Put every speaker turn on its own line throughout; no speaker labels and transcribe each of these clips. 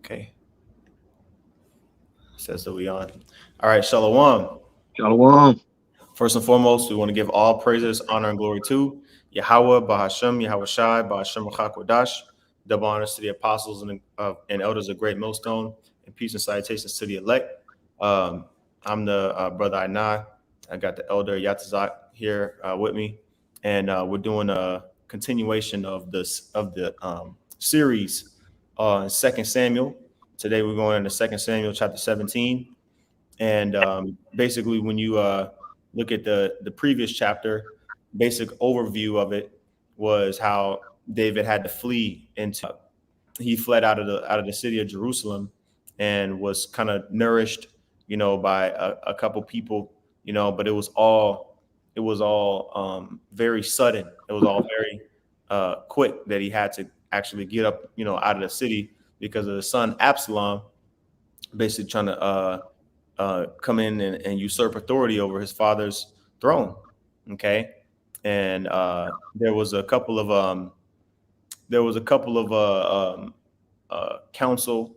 Okay. Says that we on. All right, Shalom.
Shalom.
First and foremost, we want to give all praises, honor, and glory to Yahweh, Bahashem, Yahweh Shai, Bahashem Rachakwadash. Double honors to the apostles and elders of Great Millstone, and peace and salutations to the elect. Um, I'm the brother Ainah. I got the elder Yatazak here with me, and we're doing a continuation of the series Second Samuel. Today we're going into Second Samuel chapter 17. And basically, when you look at the previous chapter, basic overview of it was how David had to flee into. He fled out of the city of Jerusalem and was kind of nourished, by a couple people, but it was all very sudden. It was all very quick that he had to actually get up, out of the city because of the son Absalom, basically trying to come in and usurp authority over his father's throne. Okay, and there was a couple of counsel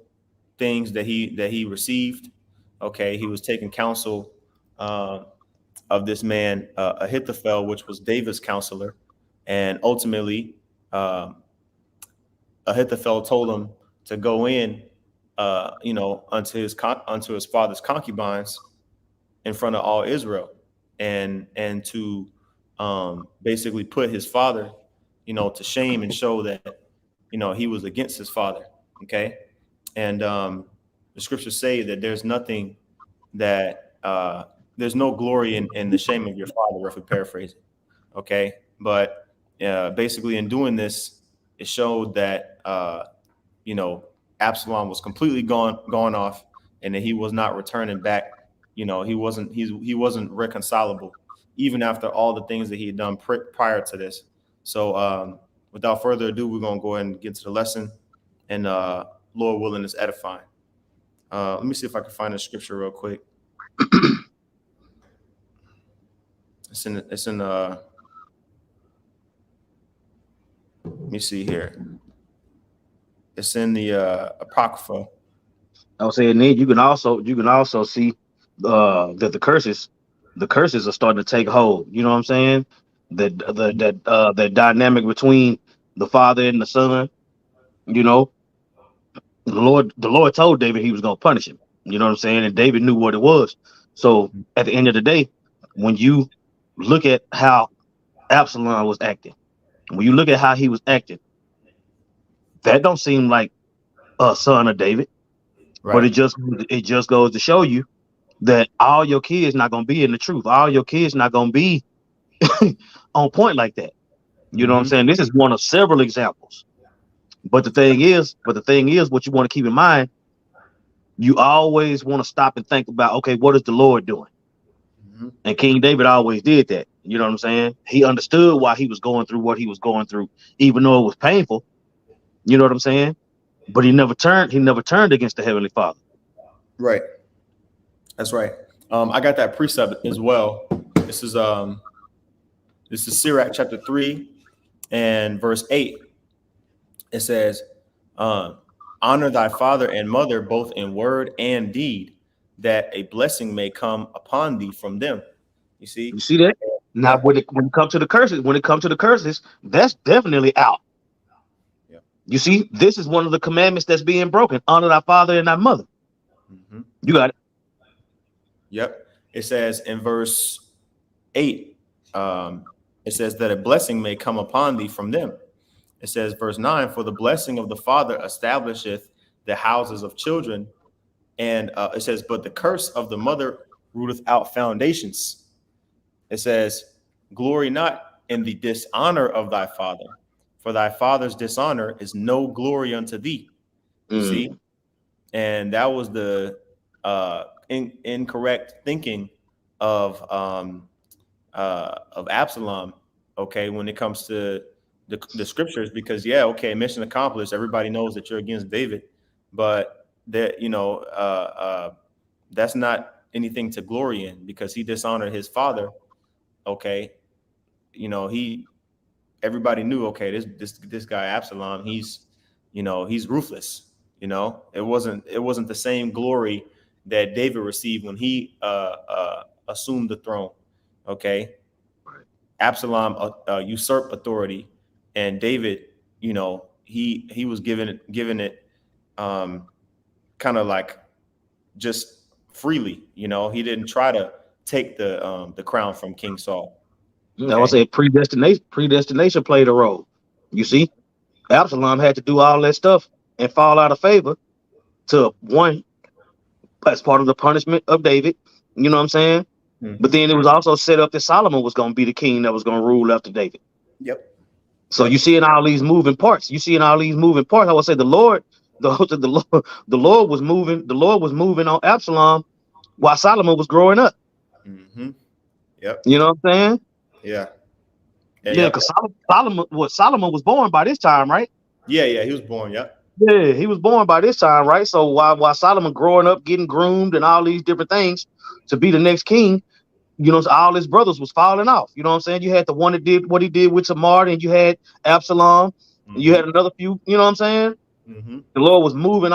things that he received. Okay, he was taking counsel uh, of this man Ahithophel, which was David's counselor, and ultimately um, Ahithophel told him to go in, unto his father's concubines in front of all Israel, and to basically put his father, to shame and show that, he was against his father. Okay, and the scriptures say that there's no glory in the shame of your father, if we paraphrase it. Okay, but basically in doing this, it showed that you know Absalom was completely gone off, and that he was not returning back. He wasn't reconcilable, even after all the things that he had done prior to this. So without further ado, we're gonna go ahead and get to the lesson, and Lord willing, is edifying. Let me see if I can find the scripture real quick. It's in let me see here. It's in the Apocrypha.
I was saying, Ned, you can also see that the curses are starting to take hold. You know what I'm saying? That dynamic between the father and the son. You know, the Lord told David he was going to punish him. You know what I'm saying? And David knew what it was. So at the end of the day, when you look at how Absalom was acting, when you look at how he was acting, that don't seem like a son of David. But
Right.
it just goes to show you that all your kids not gonna be in the truth. All your kids not gonna be on point like that. You know what I'm
Hmm.
saying? This is one of several examples. But the thing is, what you want to keep in mind, you always want to stop and think about, okay, what is the Lord doing?
Hmm.
And King David always did that. You know what I'm saying? He understood why he was going through what he was going through, even though it was painful. You know what I'm saying? But he never turned. He never turned against the Heavenly Father.
Right. That's right. I got that precept as well. This is um this is Sirach chapter 3 and verse 8. It says, um, honor thy father and mother both in word and deed, that a blessing may come upon thee from them. You
You
see?
see that? Now,
Yep.
when it comes to the curses, that's definitely out.
Yep.
You see, this is one of the commandments that's being broken. Honor thy father and thy mother.
Hmm.
You got it.
Yep. It says in verse 8, um, it says that a blessing may come upon thee from them. It says, verse 9, for the blessing of the father establisheth the houses of children. And it says, but the curse of the mother rooteth out foundations. It says, glory not in the dishonor of thy father, for thy father's dishonor is no glory unto thee. You see?
Mm.
And that was the incorrect thinking of Absalom. Okay, when it comes to the scriptures, because yeah, okay, mission accomplished. Everybody knows that you're against David, but that that's not anything to glory in because he dishonored his father. Okay, he everybody knew. Okay, this guy Absalom, he's ruthless. You know, it wasn't the same glory that David received when he assumed the throne. Okay,
Right.
Absalom usurped authority, and David, you know, he was given it kind of like just freely. You know, he didn't try to take the crown from King Saul.
I would
Okay.
say predestination played a role. You see, Absalom had to do all that stuff and fall out of favor to one as part of the punishment of David. You know what I'm saying? But
Hmm.
then it was also set up that Solomon was going to be the king that was going to rule after David.
Yep.
So you
Yep.
see in all these moving parts. You see in all these moving parts. I would say the Lord, the Lord was moving. The Lord was moving on Absalom while Solomon was growing up.
Hmm. Yep.
You know what I'm saying?
Yeah. Yeah.
Yeah,
Yep.
because Solomon was born by this time, right?
Yeah. Yeah. He was born. Yep.
Yeah, he was born by this time, right? So while Solomon growing up, getting groomed, and all these different things to be the next king, you know, all his brothers was falling off. You know what I'm saying? You had the one that did what he did with Tamar, and you had Absalom, and you
Hmm.
had another few. You know what I'm saying?
Hmm.
The Lord was moving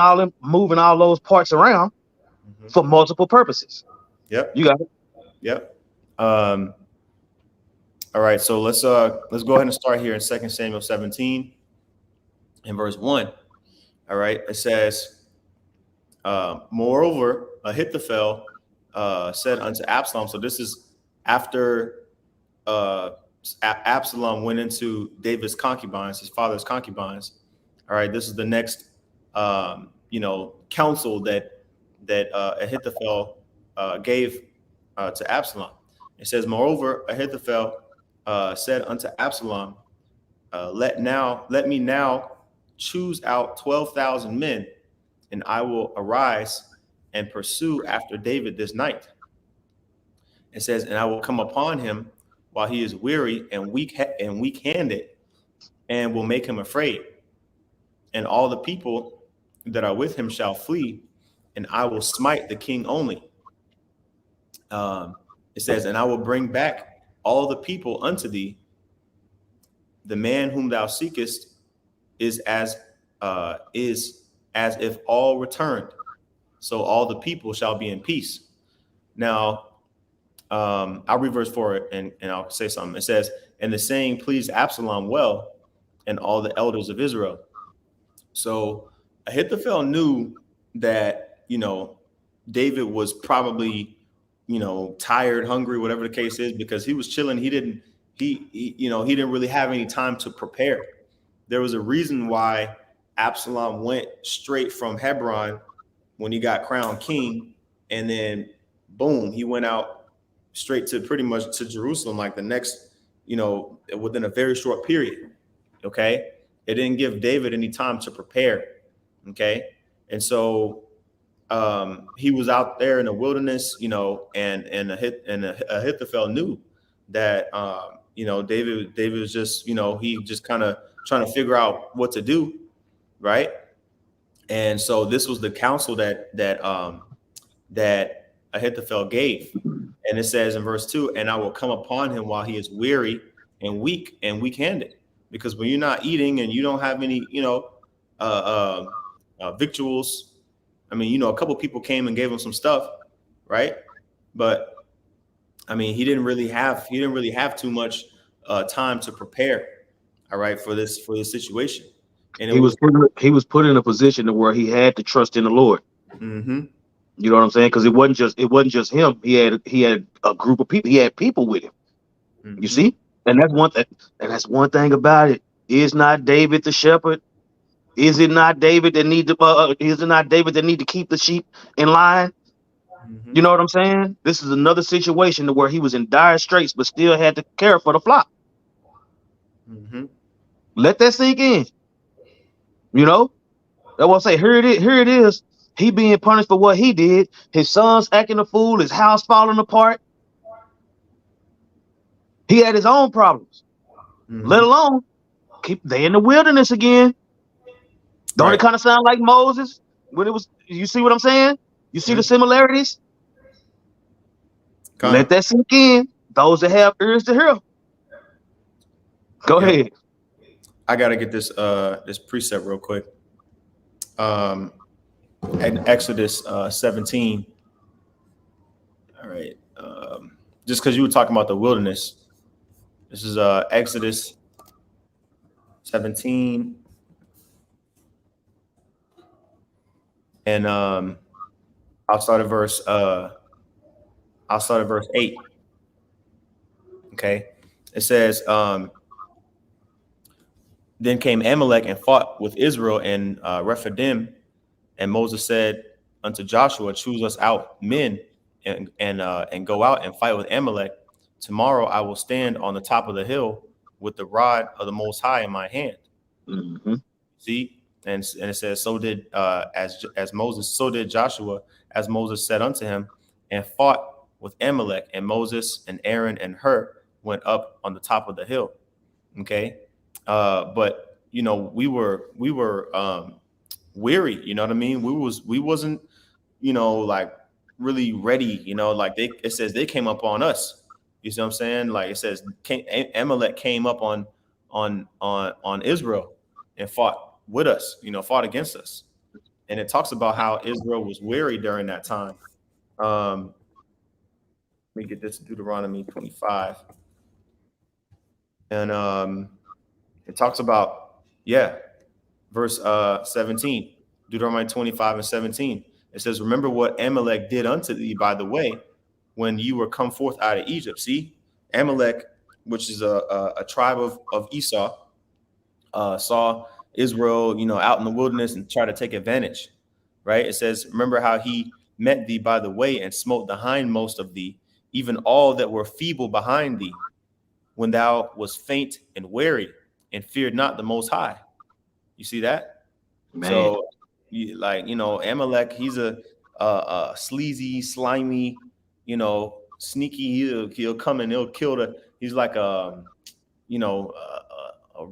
all those parts around
Hmm.
for multiple purposes. You
Yep.
got it.
Yep. Um, all right. So let's go ahead and start here in 2 Samuel 17 in verse 1. All right. It says, moreover, Ahithophel said unto Absalom. So this is after uh, Absalom went into David's concubines, his father's concubines. All right, this is the next, counsel that Ahithophel gave to Absalom. It says, moreover, Ahithophel said unto Absalom, let me now choose out 12,000 men, and I will arise and pursue after David this night. It says, and I will come upon him while he is weary and weak handed, and will make him afraid. And all the people that are with him shall flee, and I will smite the king only. Um, it says, and I will bring back all the people unto thee. The man whom thou seekest is as if all returned. So all the people shall be in peace. Now, I'll read verse 4 and I'll say something. It says, and the saying pleased Absalom well and all the elders of Israel. So Ahithophel knew that, David was probably, tired, hungry, whatever the case is, because he was chilling. He didn't really have any time to prepare. There was a reason why Absalom went straight from Hebron when he got crowned king, and then boom, he went out straight to pretty much to Jerusalem, like the next, within a very short period. Okay. It didn't give David any time to prepare. Okay. And so he was out there in the wilderness, and Ahithophel knew that David was just, he just kind of trying to figure out what to do, right? And so this was the counsel that Ahithophel gave. And it says in verse 2, and I will come upon him while he is weary and weak handed. Because when you're not eating and you don't have any, victuals, I mean, a couple people came and gave him some stuff, right? But I mean, he didn't really have too much time to prepare, all right, for this situation. And it was,
He was put in a position to where he had to trust in the Lord.
mm-hmm,
You know what I'm saying? Because it wasn't just him. He had a group of people. He had people with him. You
mm-hmm,
see, and that's one thing about it. Is not David the shepherd? Is it not David that need to? Is it not David that need to keep the sheep in line?
mm-hmm,
You know what I'm saying? This is another situation to where he was in dire straits, but still had to care for the flock.
mm-hmm.
Let that sink in. You know, that's what I say. Here it is. Here it is. He being punished for what he did. His sons acting a fool. His house falling apart. He had his own problems. Let
Mm-hmm.
alone keep they in the wilderness again. Don't it
Right.
kind of sound like Moses when it was? You see what I'm saying? You see the
Mm-hmm.
similarities?
Kind
Let
of.
that sink in. Those that have ears to hear. Go
Yep.
ahead.
I gotta get this precept real quick. And Exodus 17. All right. Just because you were talking about the wilderness, this is Exodus 17, and I'll start at verse. I'll start at verse 8. Okay, it says, "Then came Amalek and fought with Israel in Rephidim, and Moses said unto Joshua, Choose us out men and go out and fight with Amalek. Tomorrow I will stand on the top of the hill with the rod of the Most High in my hand."
Mm-hmm.
See, and it says, "So did as Moses, so did Joshua, as Moses said unto him, and fought with Amalek. And Moses and Aaron and Hur went up on the top of the hill." Okay, but we were weary. You know what I mean? We wasn't like really ready. Like it says they came up on us. You see what I'm saying? Like it says Amalek came up on Israel and fought with us. Fought against us. And it talks about how Israel was weary during that time. Let me get this Deuteronomy 25, and it talks about, yeah, verse 17, Deuteronomy 25 and 17. It says, "Remember what Amalek did unto thee by the way when you were come forth out of Egypt." See, Amalek, which is a tribe of Esau, saw Israel, out in the wilderness and tried to take advantage, right? It says, "Remember how he met thee by the way and smote the hindmost of thee, even all that were feeble behind thee, when thou was faint and weary, and feared not the Most High." You see that?
Man,
So, Amalek, he's a sleazy, slimy, sneaky. He'll come and he'll kill the. He's like you know,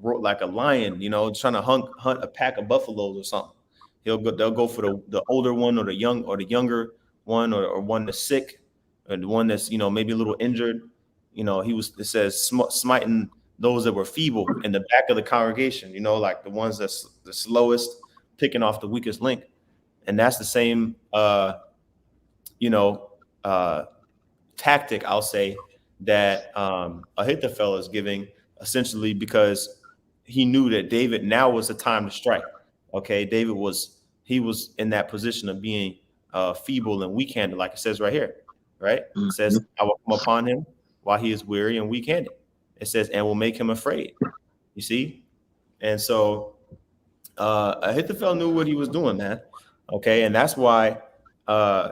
like a lion, trying to hunt a pack of buffaloes or something. They'll go for the older one or the younger one, or one that's sick, or the one that's maybe a little injured. It says smiting those that were feeble in the back of the congregation. Like the ones that's the slowest, picking off the weakest link, and that's the same you know uh, tactic, I'll say, that Ahithophel is giving, essentially because he knew that David now was the time to strike. Okay, David was in that position of being feeble and weak-handed, like it says right here. Right? It
mm-hmm.
says, "I will come upon him while he is weary and weak-handed." It says, "And will make him afraid." You see, and so Ahithophel knew what he was doing, man. Okay, and that's why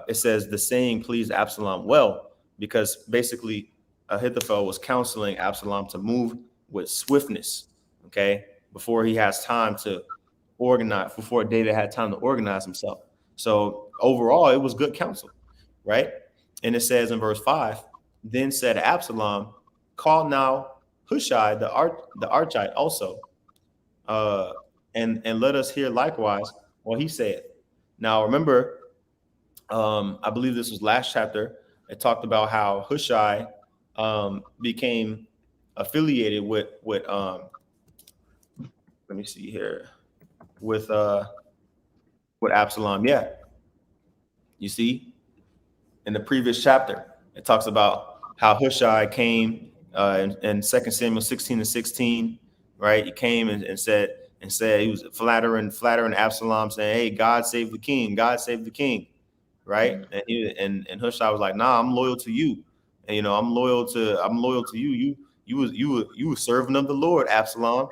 it says the saying pleased Absalom well, because basically Ahithophel was counseling Absalom to move with swiftness. Okay, before he has time to organize, before David had time to organize himself. So overall, it was good counsel, right? And it says in verse 5, "Then said Absalom, Call now Hushai the Archite also, uh, and let us hear likewise what he said." Now, remember, I believe this was last chapter. It talked about how Hushai became affiliated with let me see here, with Absalom. Yeah, you see, in the previous chapter, it talks about how Hushai came in 2 Samuel 16 and 16, right? He came and said he was flattering Absalom, saying, "Hey, God save the king, God save the king," right? And Hushai was like, "Nah, I'm loyal to you, and I'm loyal to you. You were servant of the Lord, Absalom.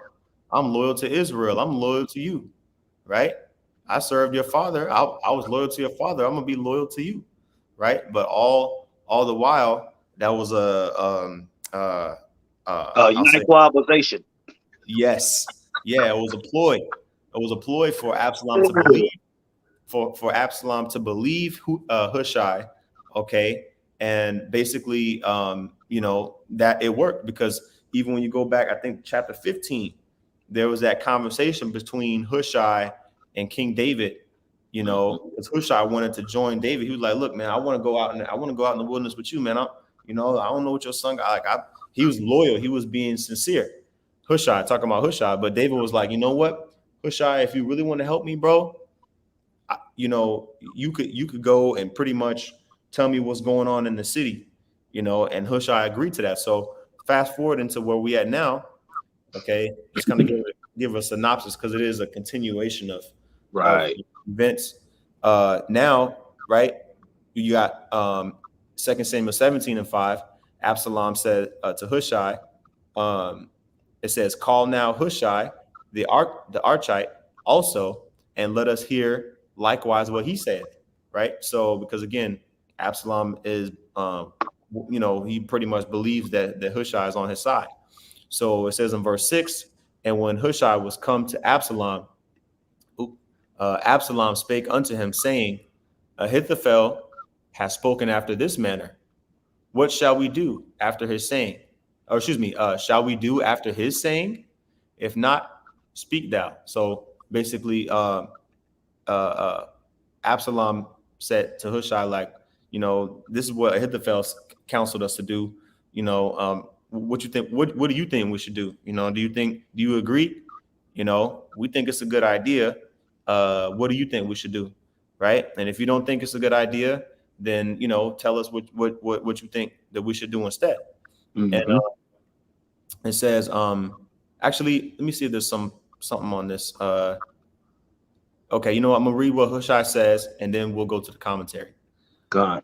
I'm loyal to Israel. I'm loyal to you, right? I served your father. I was loyal to your father. I'm gonna be loyal to you, right?" But all the while, that was I'll say,
Equalization.
yes, yeah, it was a ploy. It was a ploy for Absalom to believe, for Absalom to believe Hushai, okay, and basically, that it worked, because even when you go back, I think chapter 15, there was that conversation between Hushai and King David. Because Hushai wanted to join David. He was like, "Look, man, I want to go out in the wilderness with you, man. I don't know what your son got." He was loyal. He was being sincere. Hushai, talking about Hushai, but David was like, "You know what, Hushai, if you really want to help me, bro, you could go and pretty much tell me what's going on in the city, and Hushai agreed to that. So fast forward into where we at now. Okay, just kind of give a synopsis because it is a continuation of
Right.
events. Now, right, you got 2 Samuel 17:5. Absalom said to Hushai, um, it says, "Call now Hushai, the Archite, also, and let us hear likewise what he said." Right. So, because again, Absalom is, he pretty much believes that Hushai is on his side. So it says in verse 6, and when Hushai was come to Absalom, Absalom spake unto him, saying, Ahithophel has spoken after this manner. What shall we do after his saying? Or excuse me, shall we do after his saying? If not, speak thou. So basically, uh, Absalom said to Hushai, like, this is what Ahithophel counseled us to do. What you think? What do you think we should do? Do you agree? We think it's a good idea. What do you think we should do? Right? And if you don't think it's a good idea, then tell us what you think that we should do instead. And
Mm-hmm.
it says, actually, let me see if there's something on this. Okay, you know what? I'm gonna read what Hushai says, and then we'll go to the commentary.
God.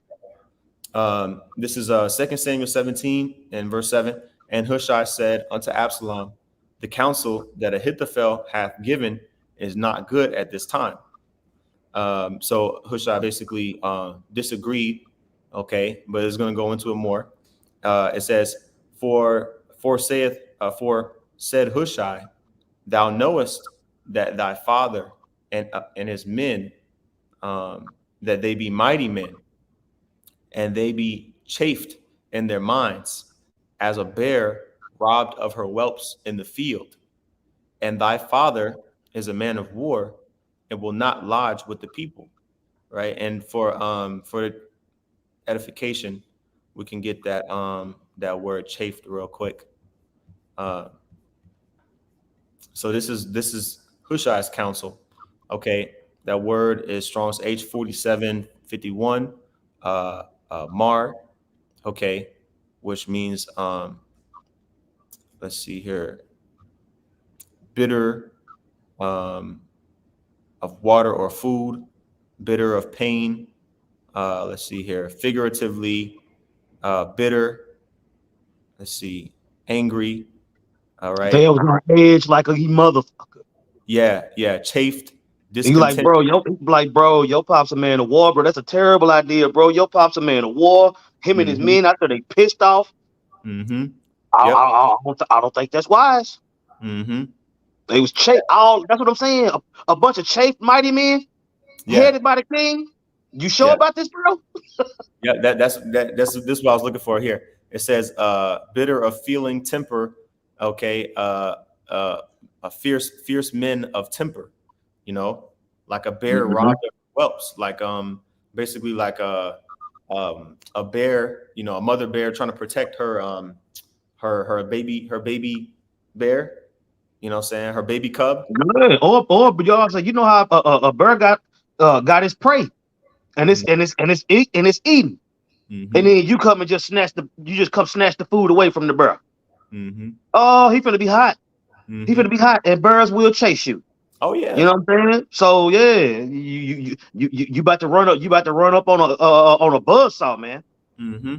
This is 2 Samuel 17 and verse 7. And Hushai said unto Absalom, the counsel that Ahithophel hath given is not good at this time. So Hushai basically disagreed. Okay, but it's going to go into it more. It says, For said Hushai, thou knowest that thy father and his men, that they be mighty men, and they be chafed in their minds, as a bear robbed of her whelps in the field. And thy father is a man of war, and will not lodge with the people. Right. And for edification, we can get that word chafed real quick. Uh, so this is Hushai's counsel. Okay, that word is Strong's H4751, mar. Okay, which means let's see here, bitter of water or food, bitter of pain. Let's see here, figuratively, bitter. Let's see, angry. All right.
They was on edge like a motherfucker.
Yeah, chafed,
And you
discontent.
like, bro, your pop's a man of war, bro. That's a terrible idea, bro. Your pop's a man of war. Him and his
Mm-hmm.
men after they pissed off.
Mm-hmm.
I,
Yep.
I, I, I don't think that's wise.
Mm-hmm.
They was chafed. All that's what I'm saying. A bunch of chafed mighty men
Yeah.
headed by the king. You sure
Yeah.
about this, bro?
Yeah. That's this is what I was looking for here. It says bitter of feeling temper. Okay. A fierce men of temper. Like a bear
Mm-hmm.
robbed of whelps. Like basically like a bear. A mother bear trying to protect her baby bear. What I'm saying, her baby cub.
Good. But y'all say you know how a bird got his prey and it's eating, and
Mm-hmm.
then you come and just snatch the food away from the bird.
Mm-hmm.
Oh, he finna be hot. He
Mm-hmm.
finna be hot, and birds will chase you.
Oh
You
yeah.
know what I'm saying? So yeah, you about to run up. You about to run up on a buzzsaw, man.
Mm-hmm.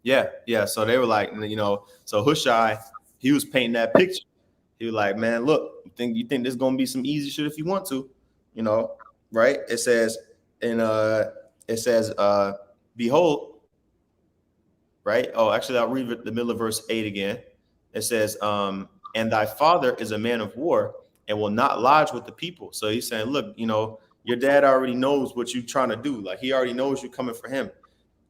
Yeah. So they were like, so Hushai, he was painting that picture. He was like, man, look, you think there's gonna be some easy shit if you want to, right? In it says, behold, right? Oh, actually, I'll read the middle of verse 8 again. It says, and thy father is a man of war and will not lodge with the people. So he's saying, look, your dad already knows what you're trying to do. Like he already knows you're coming for him.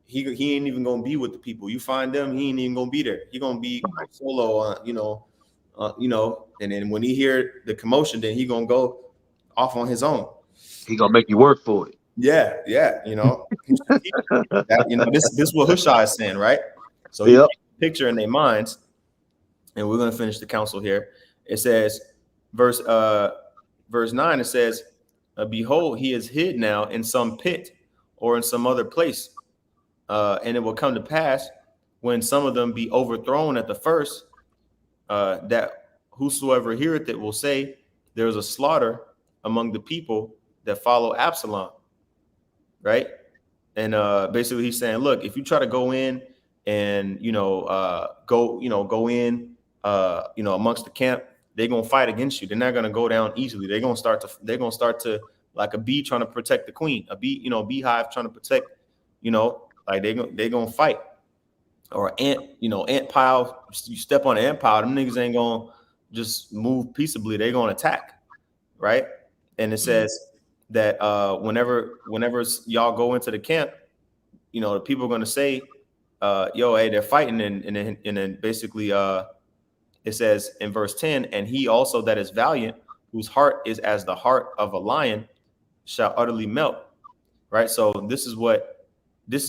He ain't even gonna be with the people. You find them, he ain't even gonna be there. He gonna be solo, and then when he hear the commotion, then he gonna go off on his own.
He gonna make you work for it.
Yeah. He's strategic. That, this is what Hushai is saying, right? So he
Yep.
paints a picture in their minds, and we're gonna finish the council here. It says, verse 9. It says, Behold, he is hid now in some pit or in some other place. And it will come to pass when some of them be overthrown at the first, that whosoever heareth it will say, there is a slaughter among the people that follow Absalom, right? And basically he's saying, look, if you try to go in and go in amongst the camp, they're gonna fight against you. They're not gonna go down easily. They're gonna start to like a bee trying to protect the queen, a bee, beehive trying to protect, like they're gonna fight. Or ant pile. You step on an ant pile, them niggas ain't gonna just move peaceably. They're gonna attack, right? And it says that whenever y'all go into the camp, the people are gonna say, "Yo, hey, they're fighting," and then basically, it says in verse 10, and he also that is valiant, whose heart is as the heart of a lion, shall utterly melt. Right. So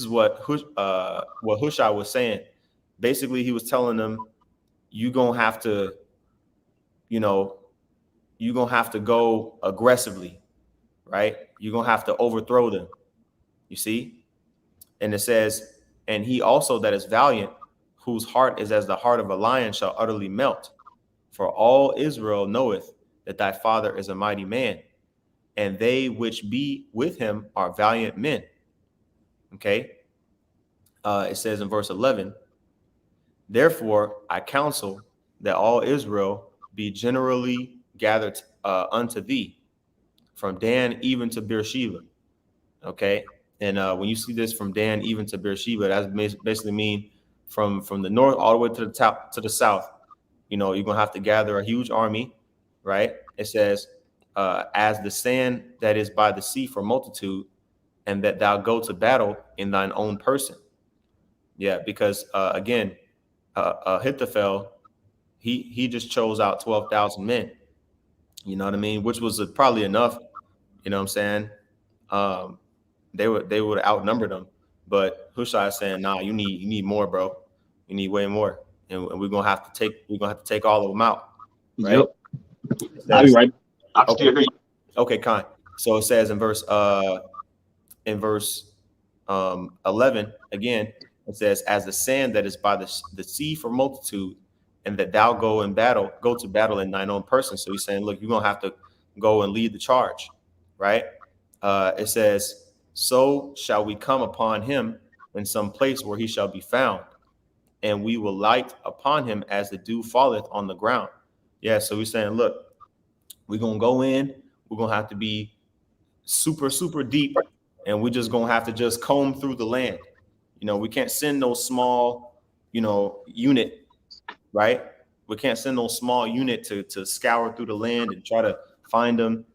what Hushai was saying. Basically, he was telling them, you gonna have to, you're gonna have to go aggressively, right? You're gonna have to overthrow them. You see? And it says, and he also that is valiant, whose heart is as the heart of a lion, shall utterly melt. For all Israel knoweth that thy father is a mighty man, and they which be with him are valiant men. Okay. It says in verse 11, therefore I counsel that all Israel be generally gathered unto thee, from Dan even to Beersheba. Okay. And when you see this, from Dan even to Beersheba, that basically mean from the north all the way to the top to the south. You're gonna have to gather a huge army, right? It says, as the sand that is by the sea for multitude, and that thou go to battle in thine own person. Yeah, because again, Ahithophel, he just chose out 12,000 men. You know what I mean? Which was probably enough. You know what I'm saying? Um, they would have outnumbered them, but Hushai is saying, nah, you need more, bro. You need way more, and we're gonna have to take all of them out, right?
Yep. I'll be right. I can
Okay.
still hear you.
Okay, kind. So it says in verse 11 again, it says, as the sand that is by the sea for multitude, and that thou go to battle in thine own person. So he's saying, look, you're gonna have to go and lead the charge, right? It says, so shall we come upon him in some place where he shall be found, and we will light upon him as the dew falleth on the ground. Yeah, so he's saying, look, we're gonna go in, we're gonna have to be super, super deep, and we're just gonna have to just comb through the land. We can't send no small, unit, right? We can't send no small unit to scour through the land and try to find them.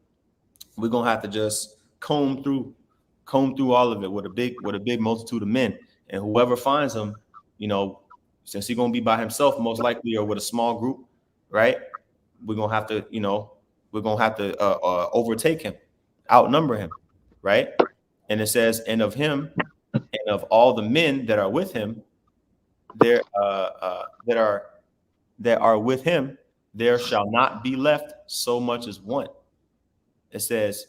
We're gonna have to just comb through all of it with a big multitude of men, and whoever finds them, since he's gonna be by himself most likely, or with a small group, right? We're gonna have to, overtake him, outnumber him, right? And it says, and of him and of all the men that are with him, there that are with him, there shall not be left so much as one. It says,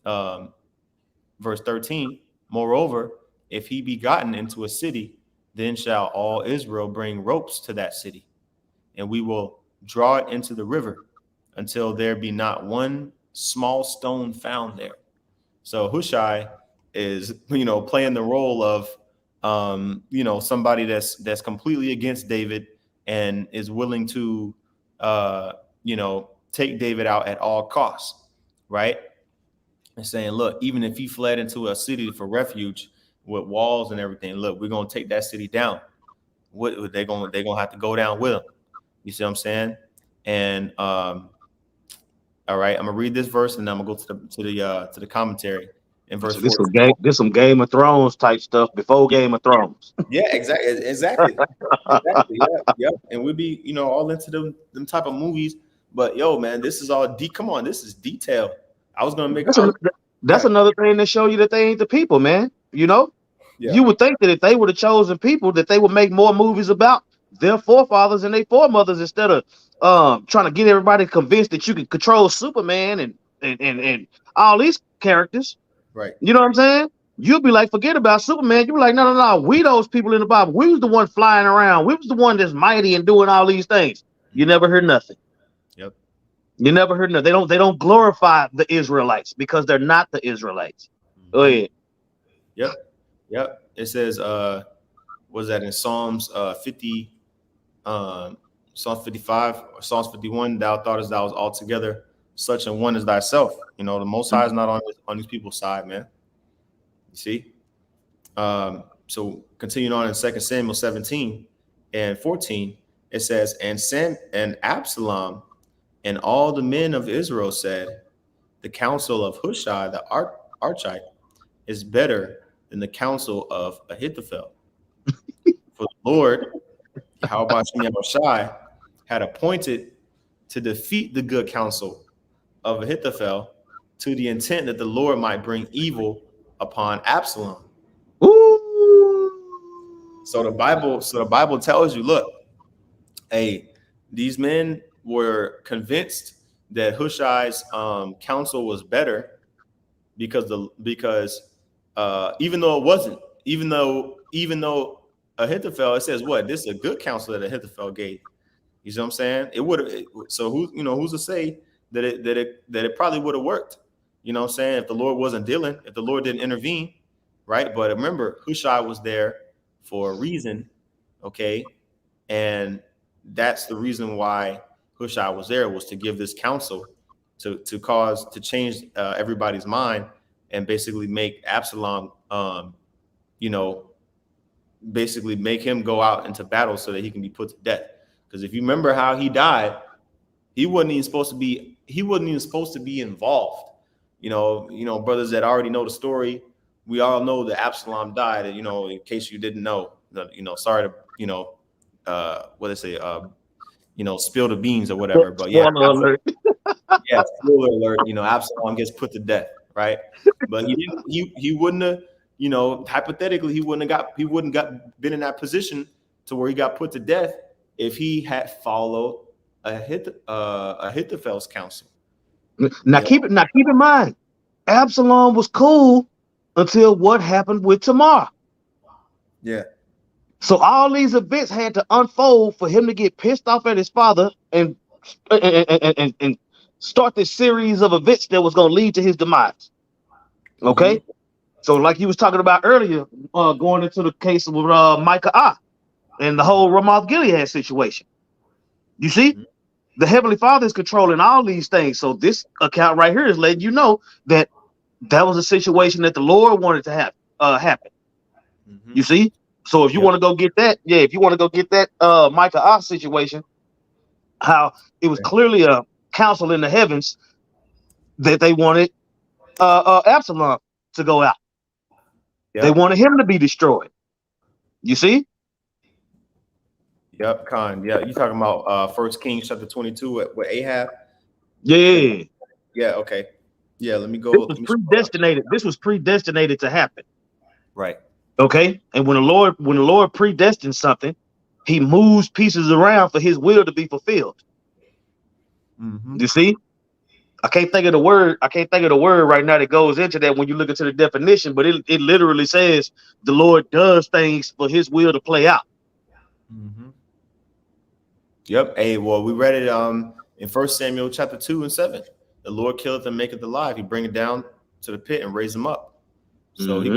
verse 13, moreover, if he be gotten into a city, then shall all Israel bring ropes to that city, and we will draw it into the river until there be not one small stone found there. So Hushai is, playing the role of, somebody that's completely against David and is willing to, take David out at all costs, right? And saying, look, even if he fled into a city for refuge with walls and everything, look, we're gonna take that city down. What they're gonna have to go down with him. You see what I'm saying? And all right, I'm gonna read this verse and then I'm gonna go to the commentary in verse 4.
This some Game of Thrones type stuff before Game of Thrones.
Yeah, exactly. Yeah. And we'd be, all into them type of movies. But yo, man, this is all deep. Come on, this is detail. I was gonna make.
That's another thing to show you that they ain't the people, man.
Yeah.
You would think that if they were the chosen people, that they would make more movies about their forefathers and their foremothers instead of trying to get everybody convinced that you can control Superman and all these characters.
Right.
You know what I'm saying? You'll be like, forget about Superman. You'll be like, no, no, no. We those people in the Bible. We was the one flying around. We was the one that's mighty and doing all these things. You never heard nothing.
Yep.
You never heard nothing. They don't glorify the Israelites because they're not the Israelites. Go ahead.
Yep. Yep. It says, was that in Psalms 50, Psalms 55 or Psalms 51? Thou thoughtest thou was altogether such a one as thyself. You know, the Most High is not on these people's side, man. You see? So continuing on in 2 Samuel 17 and 14, it says, and Absalom and all the men of Israel said, the counsel of Hushai the Archite is better than the counsel of Ahithophel. For the Lord, Shai, had appointed to defeat the good counsel of Ahithophel to the intent that the Lord might bring evil upon Absalom.
Ooh.
So the Bible tells you, look, hey, these men were convinced that Hushai's counsel was better because even though it wasn't, even though Ahithophel, it says what? This is a good counsel that Ahithophel gave. You see what I'm saying? It would. So who's to say that it probably would have worked? You know what I'm saying? If the Lord wasn't dealing, if the Lord didn't intervene, right? But remember, Hushai was there for a reason, okay? And that's the reason why Hushai was there, was to give this counsel to change everybody's mind and basically make Absalom, basically make him go out into battle so that he can be put to death. Because if you remember how he died, he wasn't even supposed to be involved. You know, brothers that already know the story, we all know that Absalom died. And, in case you didn't know, sorry to, what they say, spill the beans or whatever. But yeah,
Spoiler alert.
yeah, spoiler alert. Absalom gets put to death, right? But he wouldn't have, hypothetically, he wouldn't been in that position to where he got put to death if he had followed Ahithophel's counsel.
Now keep in mind, Absalom was cool until what happened with Tamar.
Yeah.
So all these events had to unfold for him to get pissed off at his father and start this series of events that was going to lead to his demise. Okay. Mm-hmm. So like you was talking about earlier, going into the case with Micah and the whole Ramoth Gilead situation. You see, the Heavenly Father is controlling all these things. So this account right here is letting you know that was a situation that the Lord wanted to have happen. Mm-hmm. You see? So if you want to go get that, if you want to go get that Micah situation, how it was clearly a council in the heavens that they wanted Absalom to go out. Yep. They wanted him to be destroyed. You see?
Yep, Khan. Yeah, you talking about 1 Kings chapter 22 with Ahab?
Yeah.
Yeah. Okay. Yeah. Let me go.
This was predestinated. This was predestinated to happen.
Right.
Okay. And when the Lord predestines something, He moves pieces around for His will to be fulfilled. Mm-hmm. You see? I can't think of the word right now that goes into that when you look into the definition, but it literally says the Lord does things for His will to play out.
Mm-hmm. Yep. Hey, well, we read it in 1 Samuel chapter 2 and 7. The Lord killeth and maketh alive. He bring it down to the pit and raise them up. So He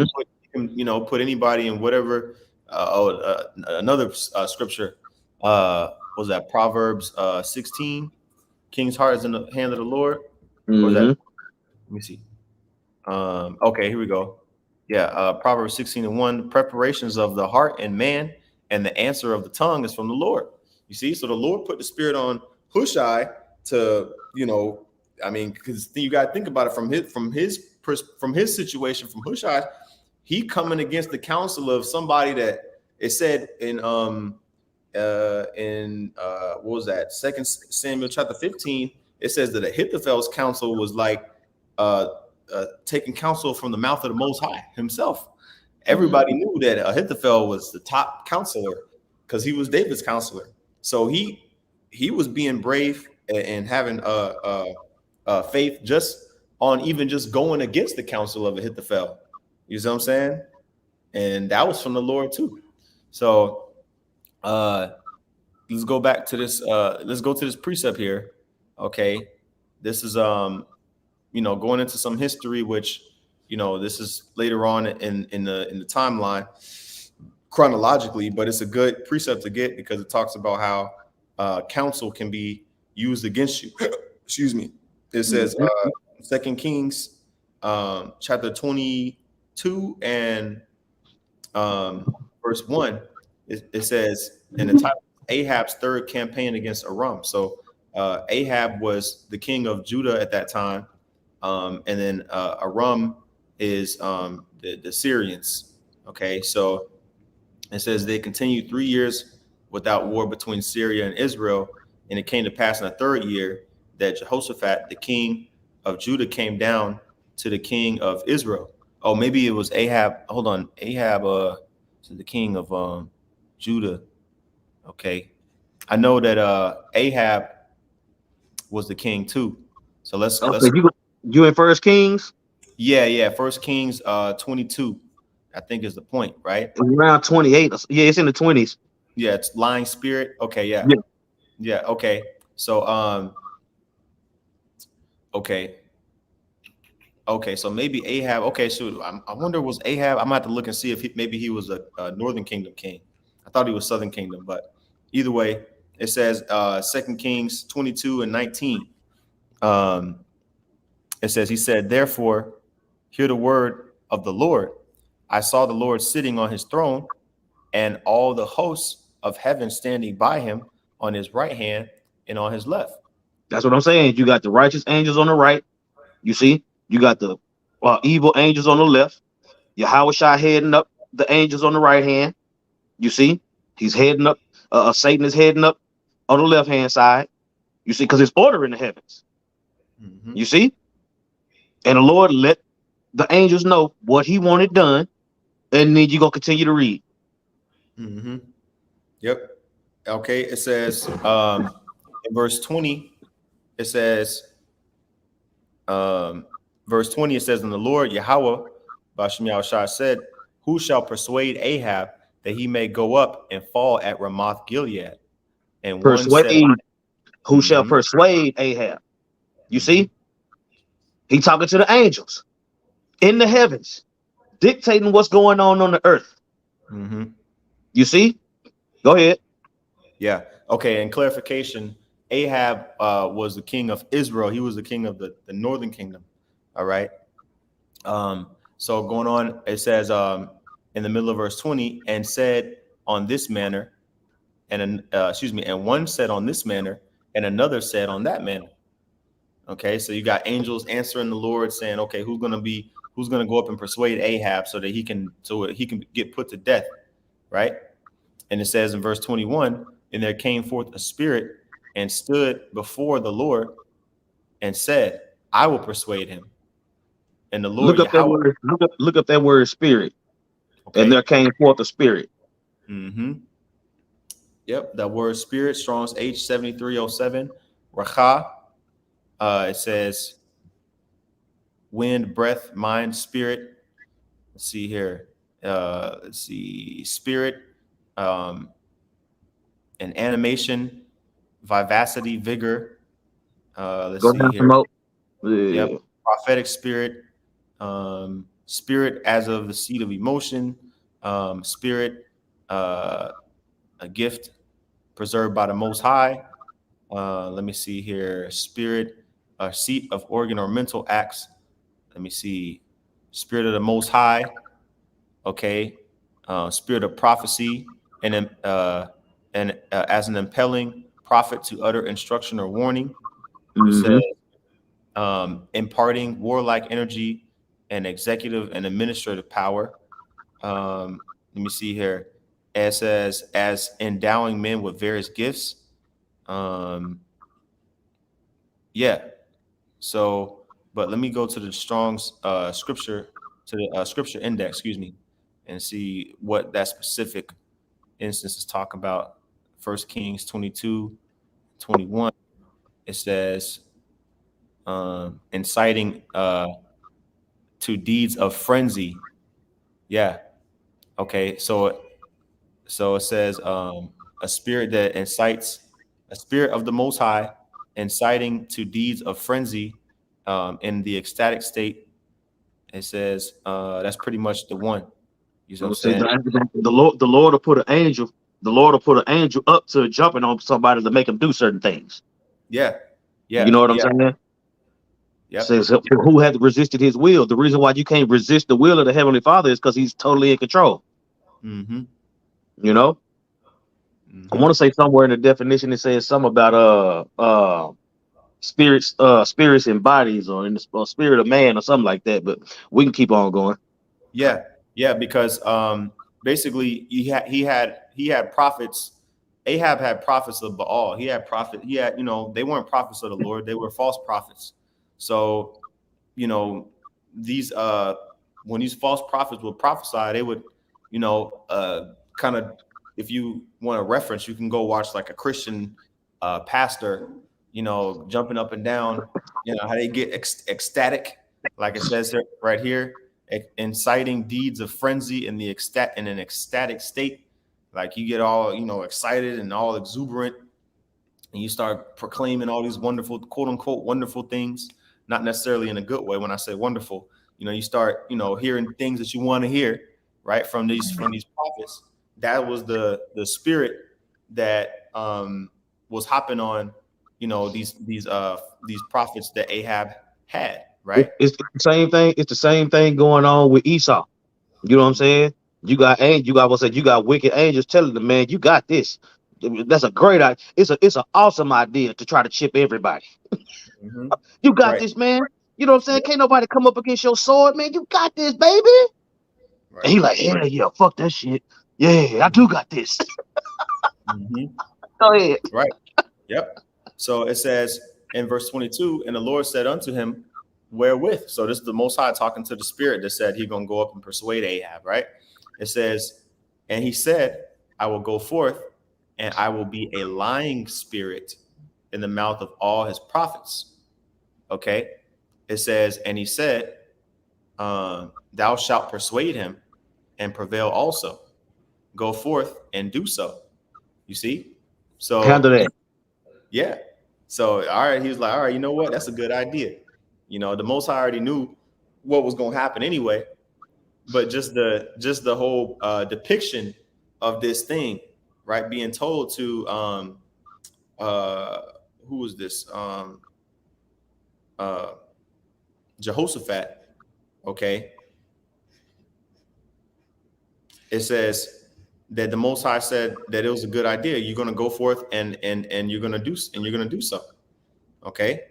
can put anybody in whatever. Another scripture was that Proverbs 16. King's heart is in the hand of the Lord. Mm-hmm. Or is that? Let me see. Okay, here we go. Yeah, Proverbs 16:1. Preparations of the heart and man, and the answer of the tongue is from the Lord. You see, so the Lord put the spirit on Hushai to, because you got to think about it from his situation, from Hushai, he coming against the counsel of somebody that it said in what was that? 2 Samuel chapter 15. It says that Ahithophel's counsel was like taking counsel from the mouth of the Most High Himself. Everybody knew that Ahithophel was the top counselor because he was David's counselor. So he was being brave and having faith, just on even just going against the counsel of Ahithophel. You see what I'm saying? And that was from the Lord too. So uh let's go back to this. Let's go to this precept here. Okay, this is going into some history, which this is later on in the timeline chronologically, but it's a good precept to get because it talks about how counsel can be used against you. Excuse me. It says
Mhm.
Second Kings chapter 22 and verse 1. It says in the title, Ahab's third campaign against Aram. So Ahab was the king of Judah at that time, and then Aram is the Syrians. Okay, so it says they continued 3 years without war between Syria and Israel. And it came to pass in the third year that Jehoshaphat, the king of Judah, came down to the king of Israel. Oh, maybe it was Ahab. Hold on. Ahab, to the king of Judah. Okay. I know that Ahab was the king too. So let's
Okay, you in First Kings
yeah. First Kings 22, I think is the point, right?
around 28. Yeah, it's in the 20s.
Yeah, it's lying spirit. Okay, yeah.
Yeah.
Yeah. Okay. So, okay. Okay. So maybe Ahab. Okay. So I wonder was Ahab. I'm gonna have to look and see if maybe he was a Northern Kingdom king. I thought he was Southern Kingdom, but either way, it says Second Kings 22 and 19. Um, it says he said, "Therefore, hear the word of the Lord. I saw the Lord sitting on his throne, and all the hosts of heaven standing by him on his right hand and on his left."
That's what I'm saying. You got the righteous angels on the right. You see, you got the evil angels on the left. Yahweh Shai heading up the angels on the right hand. You see, he's heading up. Satan is heading up on the left hand side. You see, because it's order in the heavens.
Mm-hmm.
You see, and the Lord let the angels know what He wanted done, and then you're gonna continue to read.
Mm-hmm. Yep. Okay. It says in verse 20, it says, um, verse 20, it says, "And the Lord Yahweh, Bashem Yahushua said, who shall persuade Ahab that he may go up and fall at Ramoth Gilead? And one said,
Persuade. Who shall
mm-hmm,
persuade Ahab? You
mm-hmm,
see, he talking to the angels in the heavens, dictating what's going on the earth.
mm-hmm.
You see, go ahead.
Yeah. Okay. And clarification, Ahab was the king of Israel. He was the king of the northern kingdom. All right. So going on, it says in the middle of verse 20, and said on this manner, and excuse me, and one said on this manner, and another said on that manner. Okay, so you got angels answering the Lord, saying, "Okay, who's gonna go up and persuade Ahab so he can get put to death?" Right? And it says in verse 21, and there came forth a spirit and stood before the Lord and said, "I will persuade him." And the Lord
Look up that
Yahweh.
word. Look up that word spirit. And there
Okay.
came forth a spirit.
Mm-hmm. Yep, that word spirit, Strong's H7307, Racha. It says wind, breath, mind, spirit. Let's see here. Let's see, spirit, um, and animation, vivacity, vigor. Let's
Go
see
down some
here.
more.
Yep,
Yeah.
prophetic spirit, spirit as of the seed of emotion, spirit, uh, a gift preserved by the Most High. Let me see here. Spirit, a seat of organ or mental acts. Let me see. Spirit of the Most High. Okay. Spirit of prophecy, and then as an impelling prophet to utter instruction or warning. It says
Mm-hmm.
imparting warlike energy and executive and administrative power. Let me see here. It says as endowing men with various gifts. Um, yeah, so, but let me go to the Strong's scripture, to the scripture index, excuse me, and see what that specific instance is talking about. First Kings 22, 21. It says, inciting to deeds of frenzy. Yeah. Okay. So it says a spirit that incites, a spirit of the Most High, inciting to deeds of frenzy in the ecstatic state. It says that's pretty much the one. You know
I
what I'm
would say
saying?
the Lord will put an angel, the Lord will put an angel up to jumping on somebody to make them do certain things.
Yeah.
You
Yeah.
know what I'm
Yeah.
saying?
Yep.
Says who has resisted his will. The reason why you can't resist the will of the Heavenly Father is because he's totally in control.
Mm-hmm.
You know, I
Mm-hmm.
want to say somewhere in the definition it says something about spirits and bodies, or in the spirit of man or something like that. But we can keep on going.
Yeah, yeah, because basically he had prophets. Ahab had prophets of Baal. He had prophet. He had, they weren't prophets of the Lord. They were false prophets. So, you know these when these false prophets would prophesy, they would, kind of, if you want a reference, you can go watch like a Christian pastor, jumping up and down, how they get ecstatic, like it says here, right here, inciting deeds of frenzy in an ecstatic state. Like you get all, excited and all exuberant, and you start proclaiming all these wonderful, quote unquote, wonderful things, not necessarily in a good way. When I say wonderful, you start, hearing things that you want to hear, right, from these prophets. That was the spirit that was hopping on, these prophets that Ahab had, right?
It's the same thing. It's the same thing going on with Esau. You know what I'm saying? You got what said you got wicked angels telling the man, you got this. That's a great idea. It's an awesome idea to try to chip everybody.
Hmm.
You got
Right.
this, man. You know what I'm saying?
Yep.
Can't nobody come up against your sword, man. You got this, baby. And
Right.
he like, hell yeah, fuck that shit. Yeah, I do got this.
Hmm.
Go ahead.
Right. Yep. So it says in verse 22, and the Lord said unto him, wherewith? So this is the Most High talking to the spirit that said he's going to go up and persuade Ahab, right? It says, and he said, I will go forth and I will be a lying spirit in the mouth of all his prophets. Okay. It says, and he said, thou shalt persuade him and prevail also. Go forth and do so. You see?
Handle
So
that.
yeah. So all right, he was like, all right, you know what? That's a good idea. The Most High already knew what was going to happen anyway, but just the whole depiction of this thing, right? Being told to uh who was this? Uh Jehoshaphat, okay? It says that the Most High said that it was a good idea. You're going to go forth and you're going to do so, okay?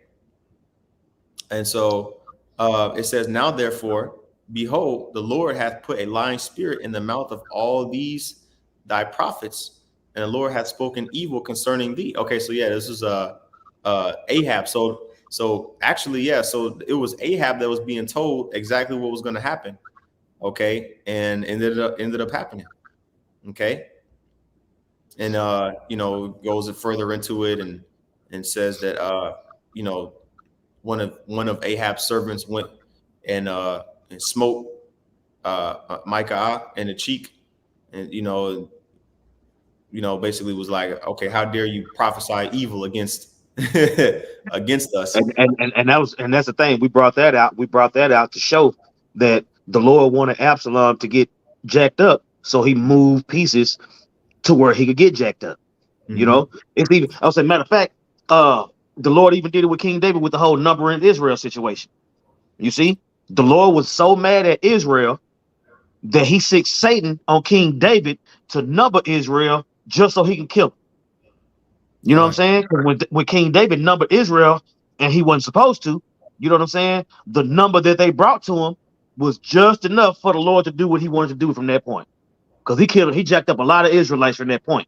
And so it says, now therefore, behold, the Lord hath put a lying spirit in the mouth of all these thy prophets, and the Lord hath spoken evil concerning thee. Okay, so yeah, this is Ahab. So actually, yeah, so it was Ahab that was being told exactly what was going to happen. Okay, and ended up happening. Okay, and goes further into it and says that you know one of Ahab's servants went and smote Micah in the cheek, and basically was like, okay, how dare you prophesy evil against against us?
And that's the thing. We brought that out. We brought that out to show that the Lord wanted Absalom to get jacked up, so he moved pieces to where he could get jacked up. You
Mm-hmm.
know, it's even. I was saying, matter of fact, the Lord even did it with King David with the whole number in Israel situation. You see, the Lord was so mad at Israel that he sent Satan on King David to number Israel just so he can kill him. You know what I'm
Con.
saying? When King David numbered Israel and he wasn't supposed to, you know what I'm saying? The number that they brought to him was just enough for the Lord to do what he wanted to do from that point. Because he jacked up a lot of Israelites from that point.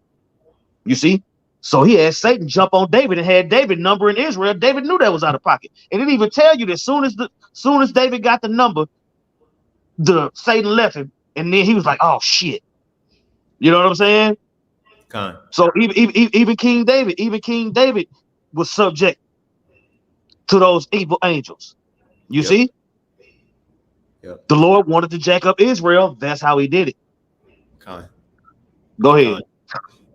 You see? So he had Satan jump on David and had David numbering Israel. David knew that was out of pocket. It didn't even tell you that soon as David got the number, the Satan left him, and then he was like, "Oh shit," you know what I'm saying?
Con.
So even King David was subject to those evil angels. You
Yep.
see,
Yep.
the Lord wanted to jack up Israel. That's how he did it.
Con.
Go
Con.
ahead.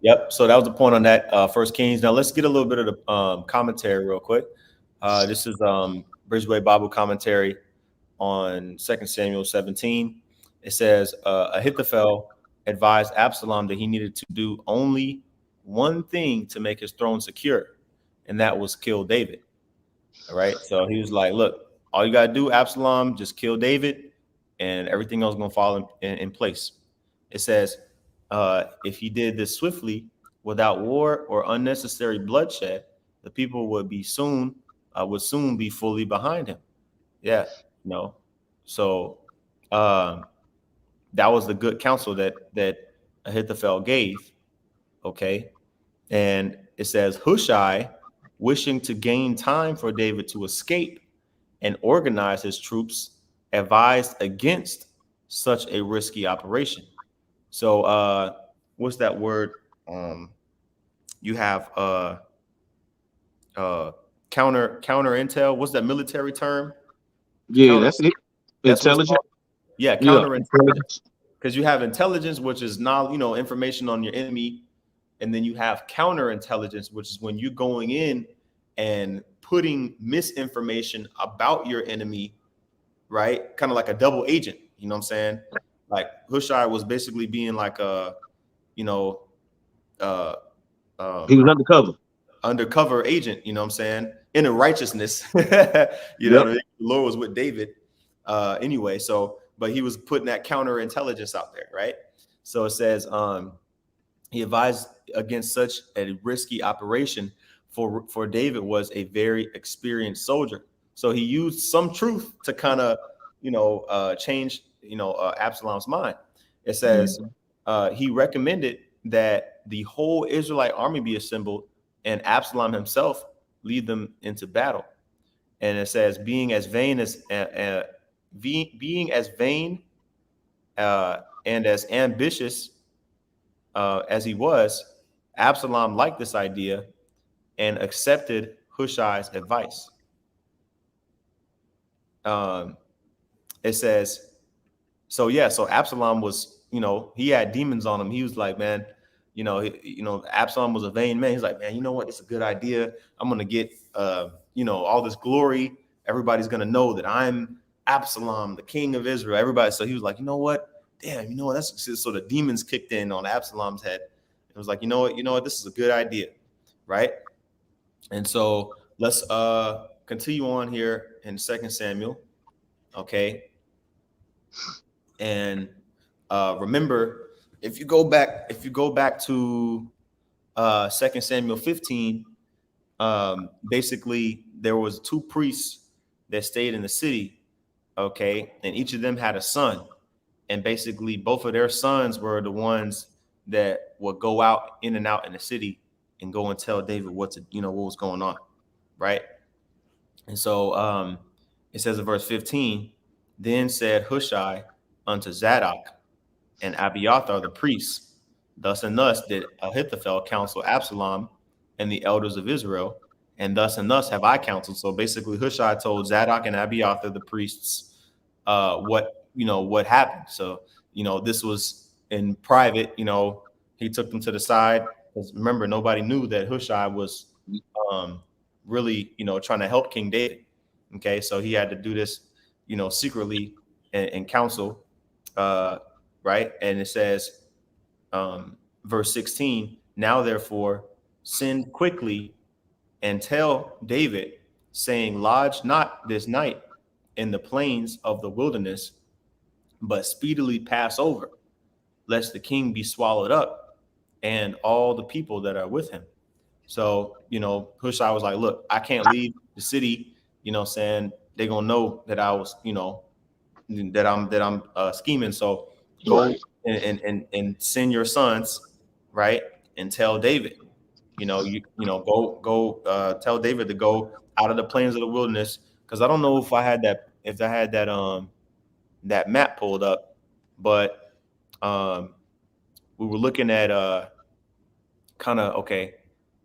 Yep. So that was the point on that First Kings. Now let's get a little bit of the commentary real quick. This is Bridgeway Bible commentary on 2 Samuel 17. It says Ahithophel advised Absalom that he needed to do only one thing to make his throne secure, and that was kill David. All right. So he was like, look, all you got to do, Absalom, just kill David, and everything else is going to fall in place. It says, if he did this swiftly, without war or unnecessary bloodshed, the people would soon be fully behind him. Yeah, no. So um, that was the good counsel that Ahithophel gave. Okay, and it says Hushai, wishing to gain time for David to escape and organize his troops, advised against such a risky operation. So, what's that word? You have uh, counter intel. What's that military term?
Yeah,
Counter.
that's it.
That's what it's
Intelligent.
called. Yeah,
Yeah,
counterintelligence.
intelligence.
Because you have intelligence, which is knowledge, information on your enemy, and then you have counterintelligence, which is when you're going in and putting misinformation about your enemy, right? Kind of like a double agent. You know what I'm saying? Like Hushai was basically being like a, you know, uh,
He
um,
was undercover.
undercover agent. You know what I'm saying? In a righteousness,
Yep.
the Lord was with David anyway. So, but he was putting that counterintelligence out there, right? So it says, he advised against such a risky operation, for David was a very experienced soldier. So he used some truth to kind of, change, Absalom's mind. It says
Mhm.
he recommended that the whole Israelite army be assembled and Absalom himself lead them into battle. And it says, being as vain and as ambitious as he was, Absalom liked this idea and accepted Hushai's advice. Um, it says, so Absalom was, he had demons on him. He was like, man, Absalom was a vain man. He's like, man, you know what? It's a good idea. I'm gonna get, all this glory. Everybody's gonna know that I'm Absalom, the king of Israel. Everybody. So he was like, you know what? Damn, that's so the demons kicked in on Absalom's head. It was like, you know what? This is a good idea, right? And so let's continue on here in Second Samuel, okay? And remember, if you go back to Second Samuel 15, basically there was two priests that stayed in the city, okay, and each of them had a son, and basically both of their sons were the ones that would go out in and out in the city and go and tell David what was going on, right? And so it says in verse 15, then said Hushai unto Zadok and Abiathar the priests, thus and thus did Ahithophel counsel Absalom and the elders of Israel, and thus have I counseled. So basically, Hushai told Zadok and Abiathar the priests what happened. So this was in private. He took them to the side because remember nobody knew that Hushai was um, really trying to help King David. Okay, so he had to do this secretly in council, uh, right? And it says, verse 16, now therefore send quickly and tell David, saying, lodge not this night in the plains of the wilderness, but speedily pass over, lest the king be swallowed up and all the people that are with him. So, Hushai was like, look, I can't leave the city, saying they're gonna know that I was, that I'm scheming. So
Right.
go and send your sons, right? And tell David, go tell David to go out of the plains of the wilderness. Cause I don't know if I had that map pulled up, but we were looking at kind of okay.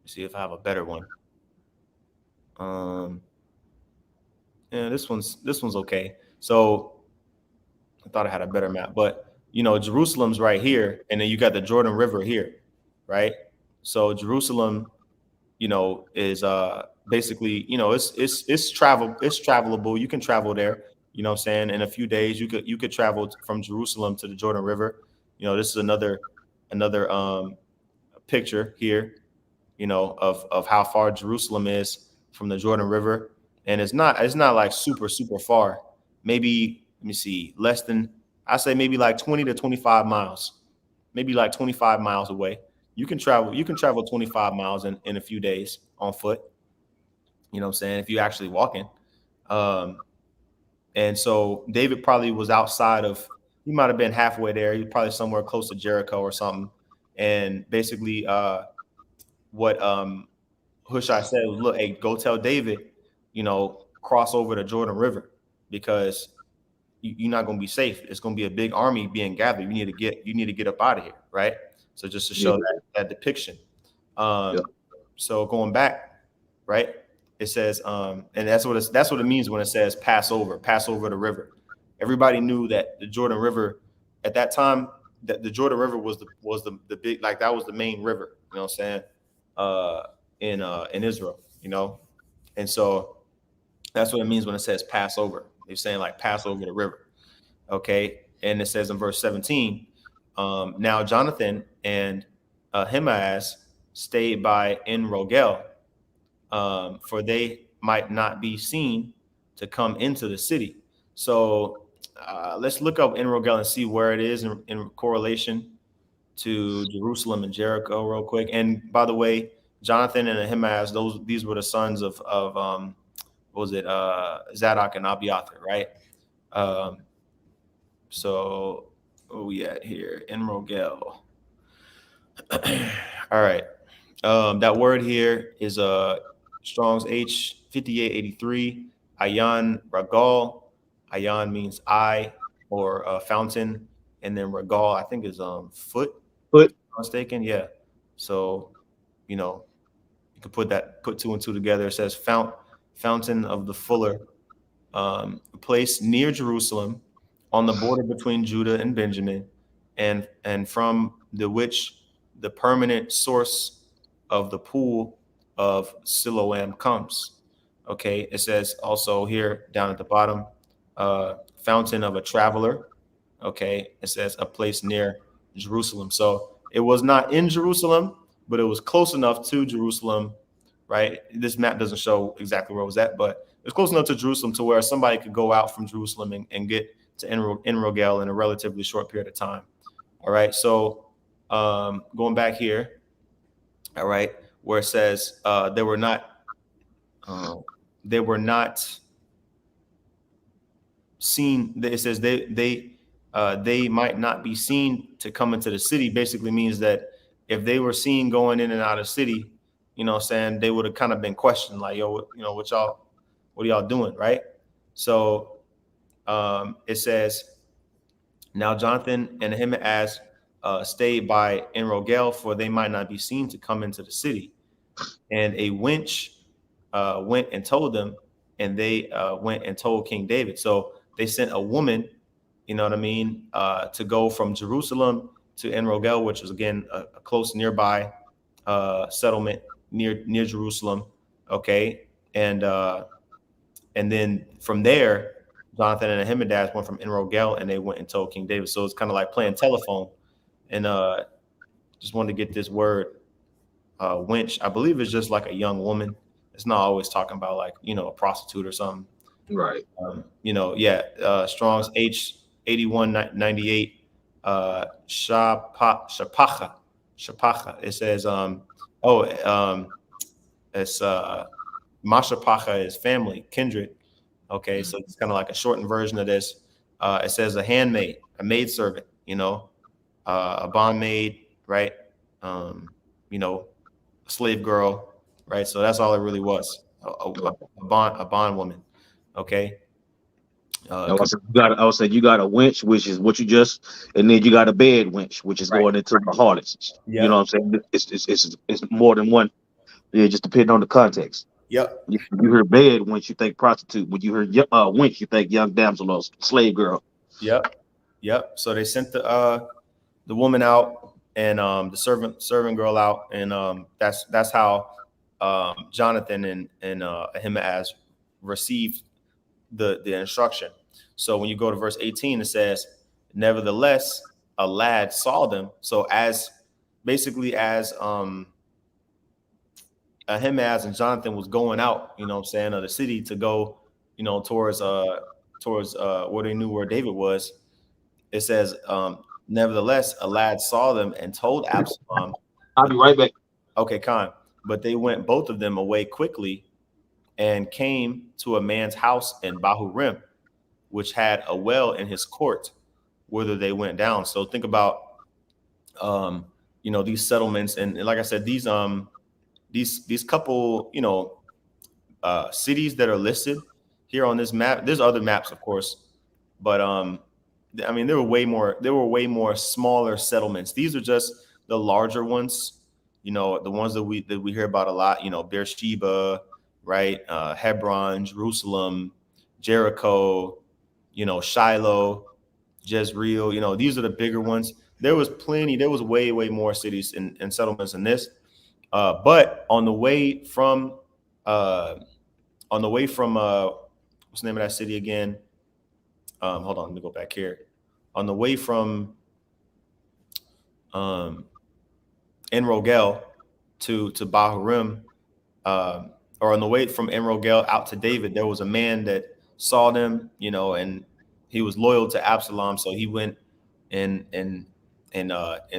Let's see if I have a better one. Um, Yeah, this one's okay. So I thought I had a better map, but Jerusalem's right here, and then you got the Jordan River here, right? So Jerusalem, is basically, it's travelable. You can travel there. You know what I'm saying? In a few days, you could travel from Jerusalem to the Jordan River. This is another picture here, of how far Jerusalem is from the Jordan River, and it's not like super super far. Maybe let me see, less than, I say maybe like 20 to 25 miles, maybe like 25 miles away. You can travel 25 miles in a few days on foot. You know what I'm saying? If you're actually walking. Um, and so David probably was outside of. He might have been halfway there. He was probably somewhere close to Jericho or something. And basically, what Hushai said was, look, hey, go tell David, cross over the Jordan River, because you're not going to be safe. It's going to be a big army being gathered. You need to get up out of here, right? So just to
Yeah,
show that depiction.
yeah,
So going back, right? It says, and that's what it means when it says pass over the river. Everybody knew that the Jordan River at that time, that the Jordan River was the big, like, that was the main river. You know what I'm saying? Uh, in Israel, and so that's what it means when it says pass over. They're saying like pass over the river. Okay, and it says in verse 17, now Jonathan and Ahimaaz stayed by En Rogel, for they might not be seen to come into the city. So let's look up En Rogel and see where it is in correlation to Jerusalem and Jericho real quick. And by the way, Jonathan and Ahimaaz, these were the sons of what was it, Zadok and Abiathar, right? Um, so where we at here? En Rogel. All right. That word here is Strong's H5883. Ayan Ragal. Ayan means eye or fountain, and then Ragal I think is foot.
but
If I'm not mistaken, yeah. So you know you can put two and two together. It says fountain of the fuller, placed near Jerusalem, on the border between Judah and Benjamin, and from the which the permanent source of the pool of Siloam comes. Okay, it says also here down at the bottom, fountain of a traveler. Okay, it says a place near Jerusalem. So it was not in Jerusalem, but it was close enough to Jerusalem, right? This map doesn't show exactly where it was at, but it's close enough to Jerusalem to where somebody could go out from Jerusalem and get to En Rogel in a relatively short period of time. All right, so going back here, all right, where it says uh, they were not seen. It says they might not be seen to come into the city. Basically means that if they were seen going in and out of the city, what I'm saying, they would have kind of been questioned, like, yo, what are y'all doing, right? So it says, now Jonathan and Ahimaaz stayed by En Rogel, for they might not be seen to come into the city. And a wench went and told them, and they went and told King David. So they sent a woman, you know what I mean, to go from Jerusalem to En Rogel, which was again a close nearby settlement near Jerusalem. Okay, and then from there, Jonathan and Ahimaaz went from En Rogel, and they went and told King David. So it's kind of like playing telephone. And just wanted to get this word, wench. I believe it's just like a young woman. It's not always talking about like a prostitute or something.
right.
Yeah. Strong's H8198. Shapacha. It says it's Mashapacha is family, kindred. Okay, so it's kind of like a shortened version of this. It says a handmaid, a maidservant, a bondmaid, right? Um, you know, a slave girl, right? So that's all it really was, a bond woman. Okay.
I would say you got a winch, which is what you just, and then you got a bed winch, which is
Right.
going into the harlots. You know
Yep.
what I'm saying? It's more than one. Yeah, just depending on the context.
Yep.
If you hear bed wench, you think prostitute. When you hear wench, you think young damsel or slave girl.
Yep. Yep. So they sent the woman out and the servant girl out, and that's how Jonathan and Ahimaaz received the instruction. So when you go to verse 18, it says, "Nevertheless, a lad saw them." So as basically as Ahimaaz and Jonathan was going out, you know what I'm saying, of the city to go, towards where they knew where David was. It says, nevertheless, a lad saw them and told Absalom,
I'll
but
be right back.
okay, Khan, but they went both of them away quickly and came to a man's house in Bahurim, which had a well in his court, whither they went down. So think about, um, these settlements, and like I said, these couple, cities that are listed here on this map. There's other maps, of course, but I mean, there were way more smaller settlements. These are just the larger ones, the ones that we hear about a lot. Beersheba, right? Hebron, Jerusalem, Jericho, Shiloh, Jezreel. These are the bigger ones. There was plenty. There was way more cities and settlements in this. But on the way from what's the name of that city again? Hold on, let me go back here. On the way from um, En Rogel to Bahurim, or on the way from En Rogel out to David, there was a man that saw them, and he was loyal to Absalom, so he went and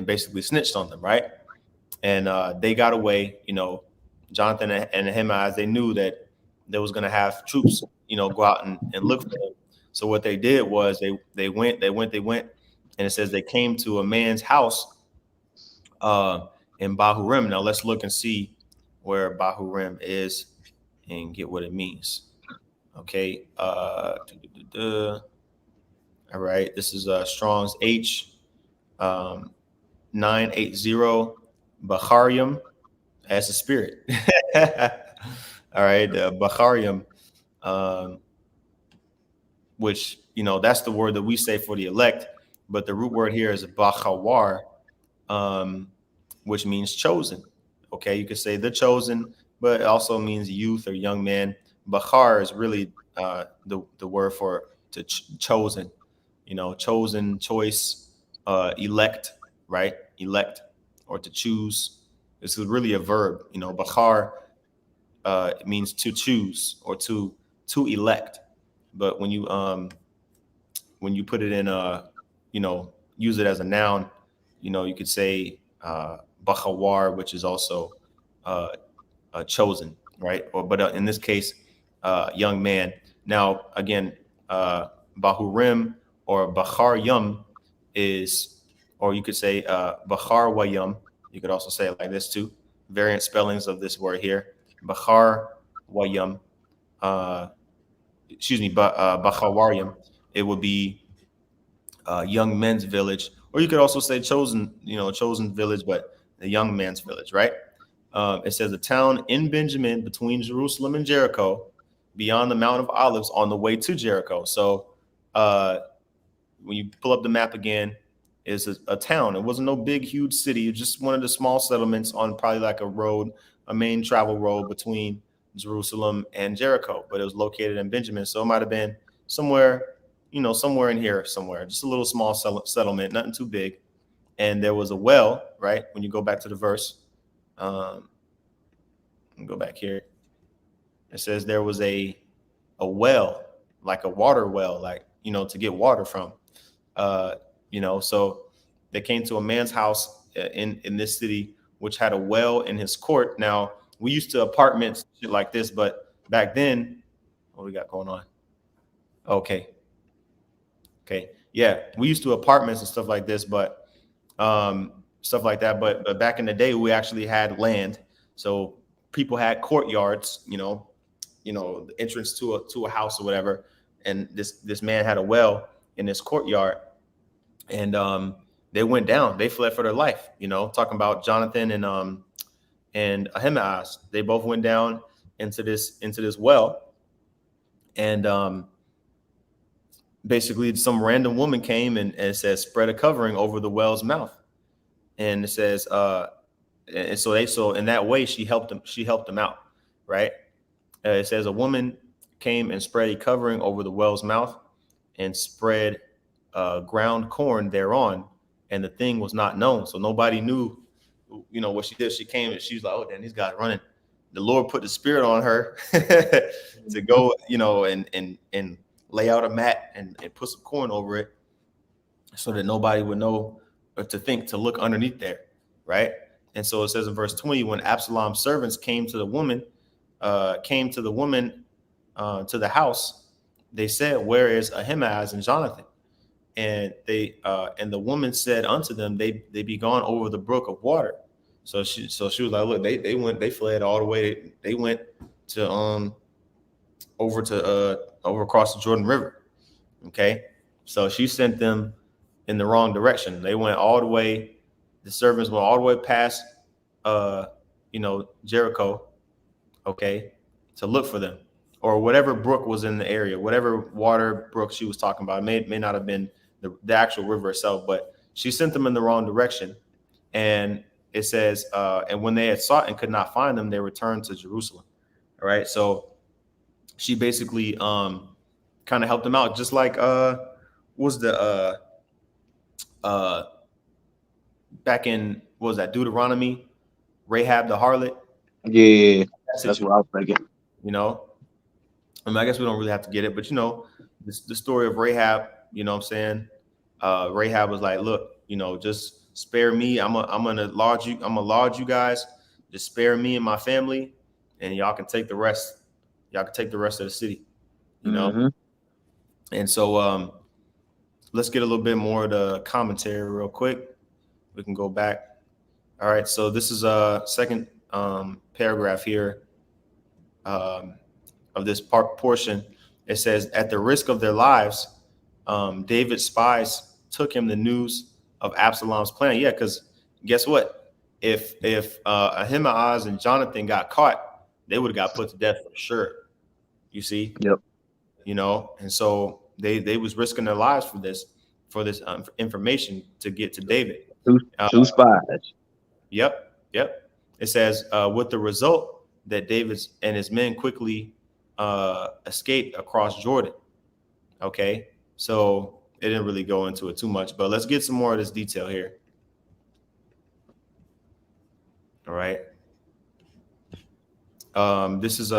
basically snitched on them, right? And they got away. Jonathan and Ahimaaz, they knew that they was going to have troops, go out and look for them. So what they did was they went, and it says they came to a man's house uh, in Bahurim. Now let's look and see where Bahurim is and get what it means. Okay. All right. This is Strong's H 980 Bacharium as a spirit. All right. Bacharium, um, which, that's the word that we say for the elect, but the root word here is Bachawar, um, which means chosen. Okay, you could say the chosen, but it also means youth or young man. Bachar is really the word for chosen. Chosen, choice, elect, right? Elect or to choose. This is really a verb. Bachar it means to choose or to elect. But when you put it in use it as a noun, you could say bachawar, which is also uh, chosen, right? Or but in this case, young man. Now again, bahurim or bachar yum is, or you could say bachar wayum. You could also say it like this too. Variant spellings of this word here, bachar wayum. Uh, excuse me, bachawarium. It would be young men's village, or you could also say chosen, chosen village, but the young man's village, right? It says a town in Benjamin between Jerusalem and Jericho, beyond the Mount of Olives, on the way to Jericho. So uh, when you pull up the map again, is a town. It wasn't no big, huge city. It's just one of the small settlements on probably like a road, a main travel road between Jerusalem and Jericho. But it was located in Benjamin, so it might have been somewhere, somewhere in here, somewhere, just a little small settlement, nothing too big. And there was a well, right? When you go back to the verse, um, go back here. It says there was a well, like a water well, like to get water from. Uh, so they came to a man's house in this city, which had a well in his court. Now we used to apartments shit like this, but back then, what we got going on? Okay, okay, yeah, we used to apartments and stuff like this, but stuff like that. But back in the day, we actually had land, so people had courtyards. The entrance to a house or whatever, and this man had a well in this courtyard, and they went down. They fled for their life. Talking about Jonathan and Ahimaaz. They both went down, into this well, and basically some random woman came and it says spread a covering over the well's mouth, and it says and so in that way she helped them out, right? It says a woman came and spread a covering over the well's mouth and spread ground corn thereon, and the thing was not known. So nobody knew, what she did. She came and she was like, "Oh, damn, these guys running." The Lord put the spirit on her to go, and lay out a mat and put some corn over it, so that nobody would know or to look underneath there, right? And so it says in verse 20, when Absalom's servants came to the woman to the house, they said, "Where is Ahimaaz and Jonathan?" And and the woman said unto them, They be gone over the brook of water. So she was like, "Look, they fled all the way. They went to over across the Jordan River." Okay, so she sent them in the wrong direction. They went all the way. The servants went all the way past, Jericho, okay, to look for them, or whatever brook was in the area, whatever water brook she was talking about. It may not have been the actual river itself, but she sent them in the wrong direction. And it says, and when they had sought and could not find them, they returned to Jerusalem. All right, so she basically kind of helped them out, just like was the uh back in, what was that, Deuteronomy, Rahab the harlot.
Yeah,
That
that's
situation,
what I was thinking.
you know. I mean, I guess we don't really have to get it, but the story of Rahab, you know what I'm saying? Rahab was like, "Look, just spare me. I'm gonna lodge you. I'm gonna lodge you guys. Just spare me and my family, and y'all can take the rest. Y'all can take the rest of the city, you know."
Mm-hmm.
And so let's get a little bit more of the commentary real quick. We can go back. All right, so this is a second paragraph here um, of this portion. It says, "At the risk of their lives, David's spies took him the news of Absalom's plan." Yeah, because guess what? If Ahimaaz and Jonathan got caught, they would have got put to death for sure. You see,
Yep.
and so they was risking their lives for this information to get to David.
Two,
Uh,
two spies.
yep, yep. It says with the result that David and his men quickly escaped across Jordan. Okay, so it didn't really go into it too much, but let's get some more of this detail here. All right. This is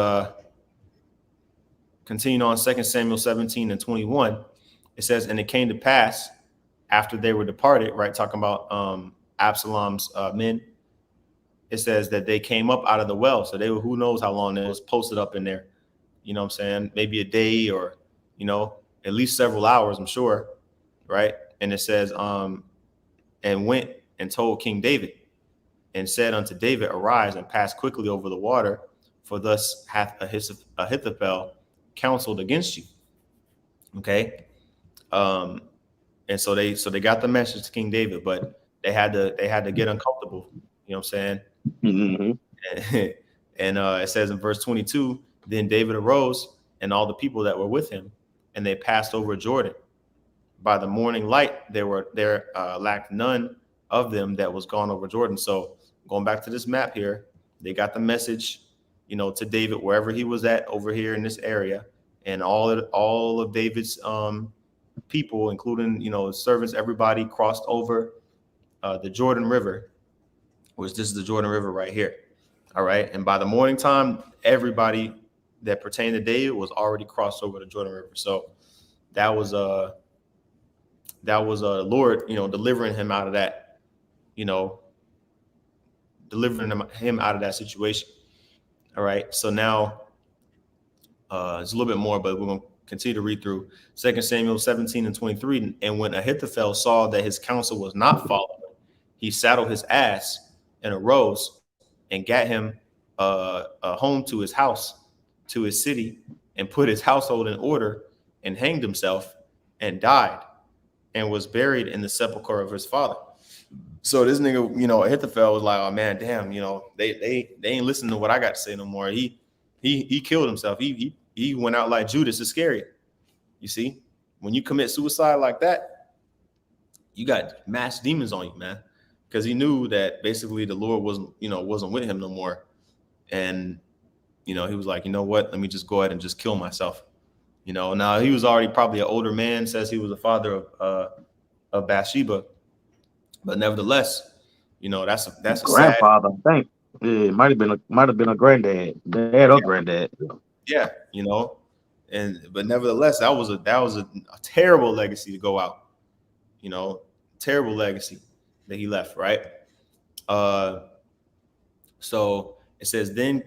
continuing on 2 Samuel 17 and 21. It says, "And it came to pass after they were departed," right? Talking about Absalom's men. It says that they came up out of the well. So they were, who knows how long it was posted up in there. You know what I'm saying? Maybe a day, or, at least several hours, I'm sure. Right. And it says, and went and told King David and said unto David, "Arise and pass quickly over the water, for thus hath Ahithophel counseled against you." Okay. Um, and so they got the message to King David, but they had to get uncomfortable. You know what I'm saying?
Mm-hmm.
And it says in verse 22, "Then David arose and all the people that were with him, and they passed over Jordan. By the morning light, there lacked none of them that was gone over Jordan." So going back to this map here, they got the message, to David wherever he was at over here in this area, and all of David's people, including servants, everybody crossed over the Jordan River, which this is the Jordan River right here. All right, and by the morning time, everybody that pertained to David was already crossed over the Jordan River. So that was Lord, delivering him out of that, you know, delivering him out of that situation. All right. So now it's a little bit more, but we're going to continue to read through 2 Samuel 17 and 23. "And when Ahithophel saw that his counsel was not followed, he saddled his ass and arose and got him home to his house, to his city, and put his household in order, and hanged himself and died, and was buried in the sepulchre of his father." So this nigga, Ahithophel was like, "Oh man, damn, they ain't listening to what I got to say no more." He killed himself. He went out like Judas Iscariot. You see, when you commit suicide like that, you got mass demons on you, man. Because he knew that basically the Lord wasn't with him no more, and he was like, you know what? Let me just go ahead and just kill myself. Now he was already probably an older man. Says he was the father of Bathsheba, but nevertheless, that's a sad.
Grandfather, I think. Yeah, it might have been a granddad, dad or
Yeah,
granddad.
yeah, and but nevertheless, that was a terrible legacy to go out. You know, terrible legacy that he left. Right. Uh, so it says then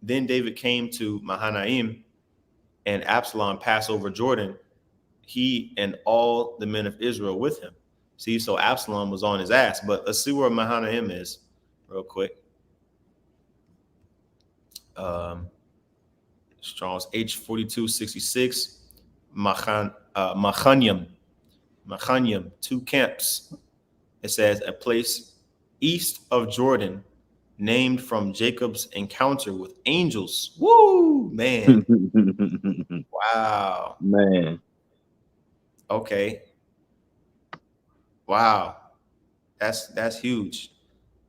David came to Mahanaim, and Absalom passed over Jordan, he and all the men of Israel with him. See, so Absalom was on his ass. But let's see where Mahanaim is real quick. Um, Strong's H4266, Machanium, two camps. It says a place east of Jordan, named from Jacob's encounter with angels. Woo, man! Wow.
Man,
Okay. Wow. That's huge.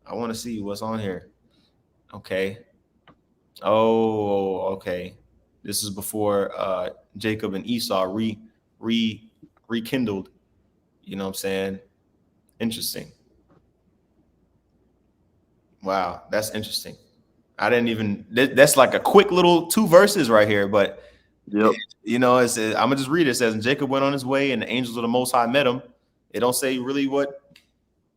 I want to see what's on here. Okay. Oh, okay. This is before Jacob and Esau re rekindled. You know what I'm saying? Interesting. Wow, that's interesting. I didn't even. That's like a quick little two verses right here, but
yep.
it says, I'm gonna just read it. It says, and Jacob went on his way, and the angels of the Most High met him. It don't say really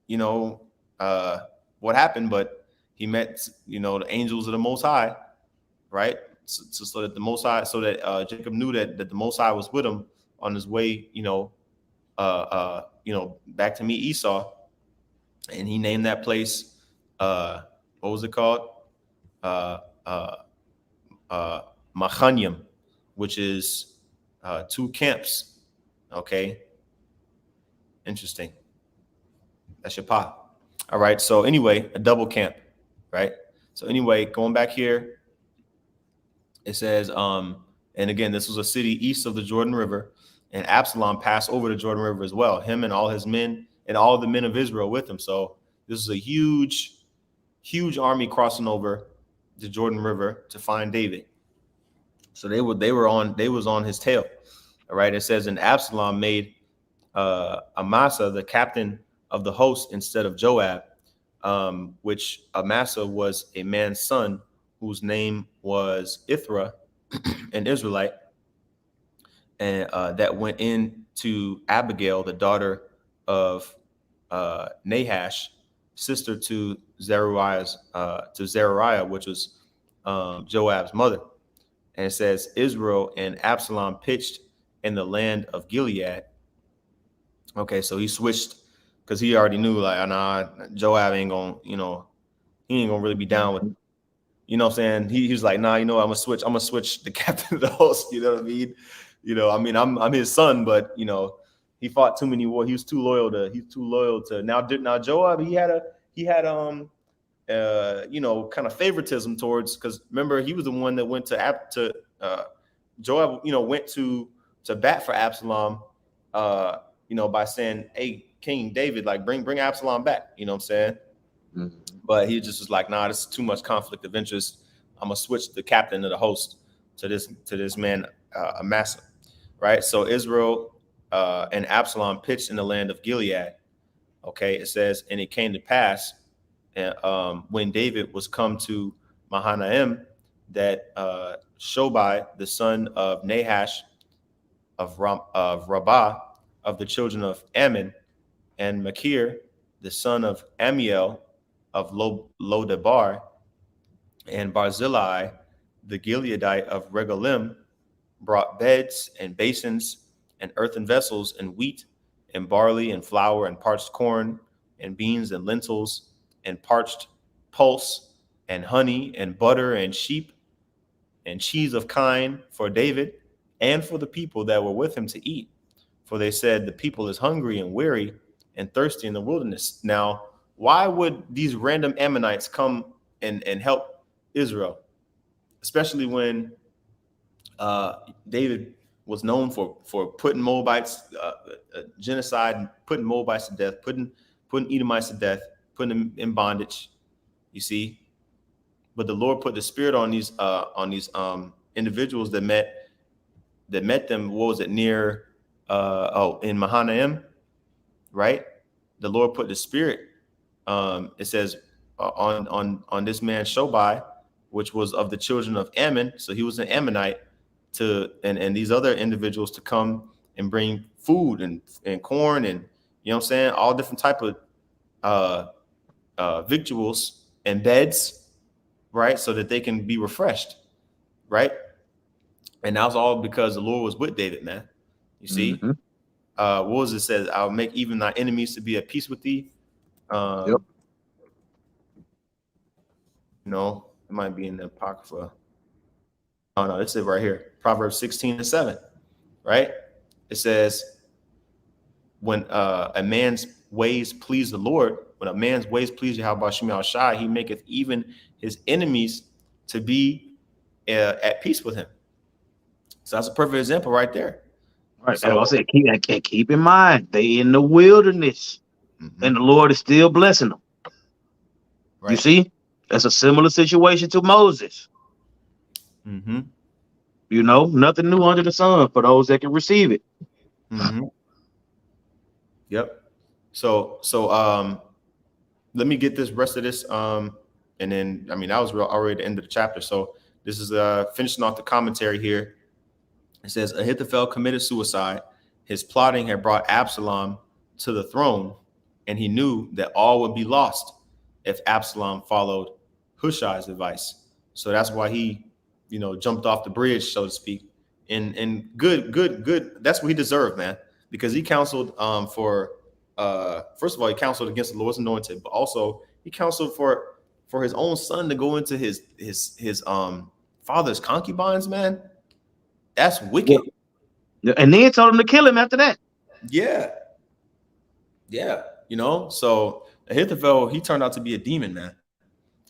you know uh, what happened, but he met the angels of the Most High, right? So that the Most High, so that Jacob knew that the Most High was with him on his way, back to meet Esau, and he named that place, what was it called? Uh, uh, uh, Machanium, which is two camps. Okay, interesting. That's your pot. All right. So anyway, a double camp, right? So anyway, going back here, it says, and again, this was a city east of the Jordan River, and Absalom passed over the Jordan River as well, him and all his men and all the men of Israel with him. So this is a huge, huge army crossing over the Jordan River to find David. So they was on his tail. All right. It says, and Absalom made Amasa the captain of the host instead of Joab, which Amasa was a man's son whose name was Ithra, an Israelite, and that went in to Abigail, the daughter of Nahash, sister to Zeruiah, which was Joab's mother. And it says Israel and Absalom pitched in the land of Gilead. Okay, so he switched because he already knew like, nah, Joab ain't gonna, he ain't gonna really be down with. What I'm saying? He was like, nah, I'm gonna switch the captain of the host. You know what I mean? I'm his son, but he fought too many wars. He's too loyal to now Joab. He had kind of favoritism towards, because remember he was the one that went to Joab, went to bat for Absalom, by saying, hey, King David, like bring Absalom back. You know what I'm saying?
Mm-hmm.
But he just was like, nah, this is too much conflict of interest. I'm gonna switch the captain of the host to this man, Amasa, right? So Israel and Absalom pitched in the land of Gilead. Okay, it says, and it came to pass, when David was come to Mahanaim, that Shobai, the son of Nahash of Rabbah, of the children of Ammon, and Machir, the son of Amiel of Lodebar, and Barzillai, the Gileadite of Regalim, brought beds and basins and earthen vessels and wheat and barley and flour and parched corn and beans and lentils and parched pulse and honey and butter and sheep and cheese of kine for David and for the people that were with him to eat. For they said, the people is hungry and weary and thirsty in the wilderness. Now, why would these random Ammonites come and help Israel? especially when David was known for putting Moabites, genocide, putting Moabites to death, putting Edomites to death, putting them in bondage. You see, but the Lord put the Spirit on these individuals that met them. What was it, near in Mahanaim, right? The Lord put the Spirit. It says on this man Shobai, which was of the children of Ammon, so he was an Ammonite, and these other individuals to come and bring food and corn, and you know what I'm saying, all different type of victuals and beds, right, so that they can be refreshed, right? And that was all because the Lord was with David, man. You see, what was it says? I'll make even thy enemies to be at peace with thee.
Yep.
You know, it might be in the Apocrypha. Oh no, this is right here. Proverbs 16:7, right? It says, when a man's ways please the Lord, when a man's ways please Yahweh Shem Shai, he maketh even his enemies to be at peace with him. So that's a perfect example right there.
Right.
So
I said, keep in mind, they in the wilderness, and the Lord is still blessing them. Right. You see, that's a similar situation to Moses. You know, nothing new under the sun for those that can receive it.
Yep. So let me get this rest of this, and then that was already the end of the chapter. So this is finishing off the commentary here. It says Ahithophel committed suicide. His plotting had brought Absalom to the throne, and he knew that all would be lost if Absalom followed Hushai's advice. So that's why he, jumped off the bridge, so to speak. And good. That's what he deserved, man, because he counseled first of all, he counseled against the Lord's anointed, but also he counseled for his own son to go into his father's concubines, man. That's wicked.
Yeah. And then told him to kill him after that.
Yeah. So Ahithophel, he turned out to be a demon, man.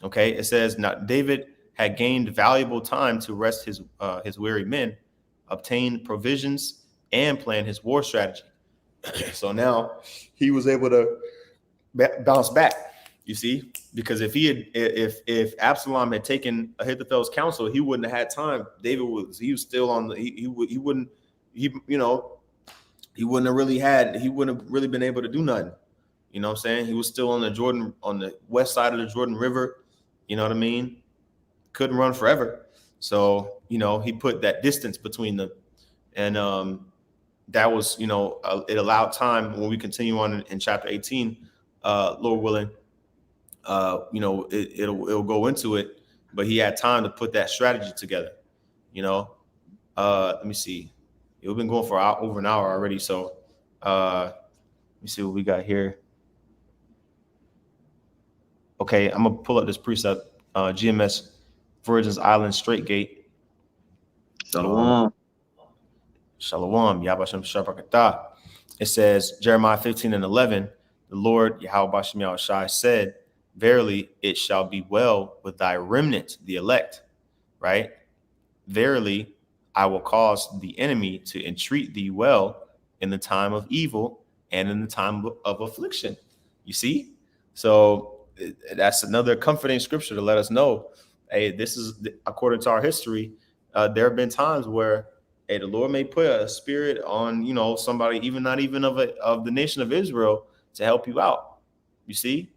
Okay. It says, now David had gained valuable time to rest his weary men, obtain provisions, and plan his war strategy. So now he was able to bounce back, you see, because if Absalom had taken Ahithophel's counsel, he wouldn't have had time. He was still on the, he wouldn't have really been able to do nothing. You know what I'm saying? He was still on the west side of the Jordan River. You know what I mean? Couldn't run forever. So, he put that distance between them. And that was, it allowed time when we continue on in chapter 18, Lord willing, it'll go into it, but he had time to put that strategy together. Let me see. We've been going for over an hour already. So let me see what we got here. Okay, I'm gonna pull up this precept, GMS Virgin's Island Straight Gate.
Shalom.
Shalom. Yabashem Shabakatah. It says, Jeremiah 15:11, the Lord Yahweh Shem Shai said, verily it shall be well with thy remnant, the elect, right? Verily I will cause the enemy to entreat thee well in the time of evil and in the time of affliction. You see? So that's another comforting scripture to let us know, hey, this is according to our history. There have been times where, hey, the Lord may put a spirit on, somebody, even not even of the nation of Israel, to help you out. You see,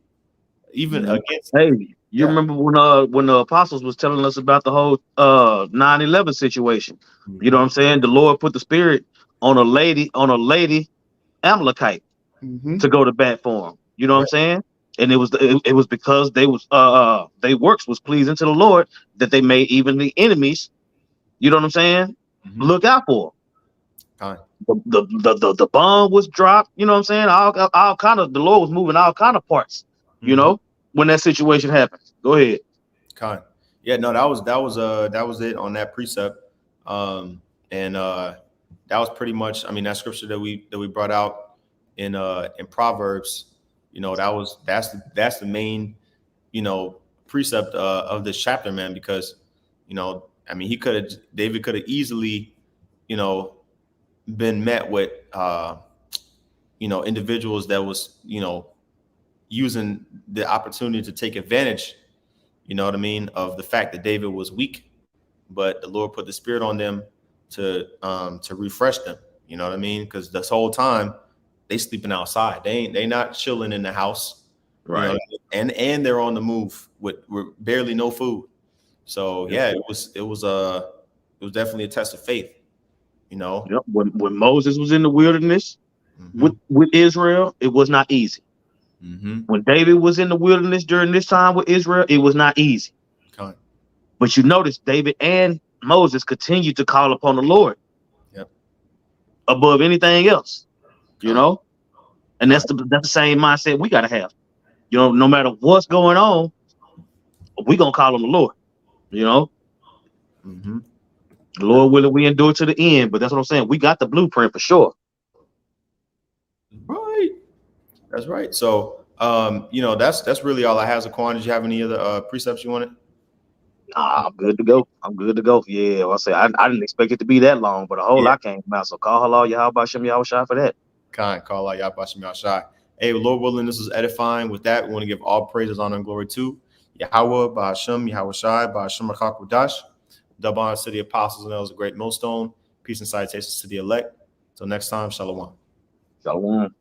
even against.
Hey, you remember when the apostles was telling us about the whole 9/11 situation? You know what I'm saying? The Lord put the spirit on a lady Amalekite to go to bat for him. You know what I'm saying? And it was because they works was pleasing to the Lord that they made even the enemies, you know what I'm saying, look out for them. The bomb was dropped, you know what I'm saying? All kind of, the Lord was moving all kind of parts, when that situation happens. Go ahead.
Yeah, no, that was it on that precept. And that was pretty much, that scripture that we brought out in Proverbs, that's the main, precept of this chapter, man, because, I mean, David could have easily, you know, been met with, individuals that was, using the opportunity to take advantage, you know what I mean, of the fact that David was weak, but the Lord put the spirit on them to refresh them. You know what I mean? Because this whole time they sleeping outside. They not chilling in the house. You know
Right.
what I mean? And they're on the move with barely no food. So
Yep.
yeah, it was definitely a test of faith. You know.
Yep. When Moses was in the wilderness
Mm-hmm.
with Israel, it was not easy.
Mm-hmm.
When David was in the wilderness during this time with Israel, it was not easy.
Con.
But you notice David and Moses continued to call upon the Lord
Yep.
above anything else, you
Con.
know? And
Con.
that's the same mindset we gotta have. You know, no matter what's going on, we gonna call on the Lord, you know.
Mm-hmm.
The Lord willing, we endure to the end. But that's what I'm saying. We got the blueprint for sure.
Right. That's right. So, that's really all I have. Zaquan, did you have any other precepts you wanted?
Nah, I'm good to go. I'm good to go. Yeah, well, I didn't expect it to be that long, but a whole
Yeah.
lot came out. So call halal Yahweh Shem Yahweh Shai for that.
Kind, call out Yahbashim Yahshai. Hey, Lord willing, this is edifying. With that, we want to give all praises, honor, and glory to Yahweh, Bahashem, Yahweh Shai, Bahashem Rakakwadash, double honor to the apostles and elders, a great millstone. Peace and salutations to the elect. Till next time, Shalom.
Shalom.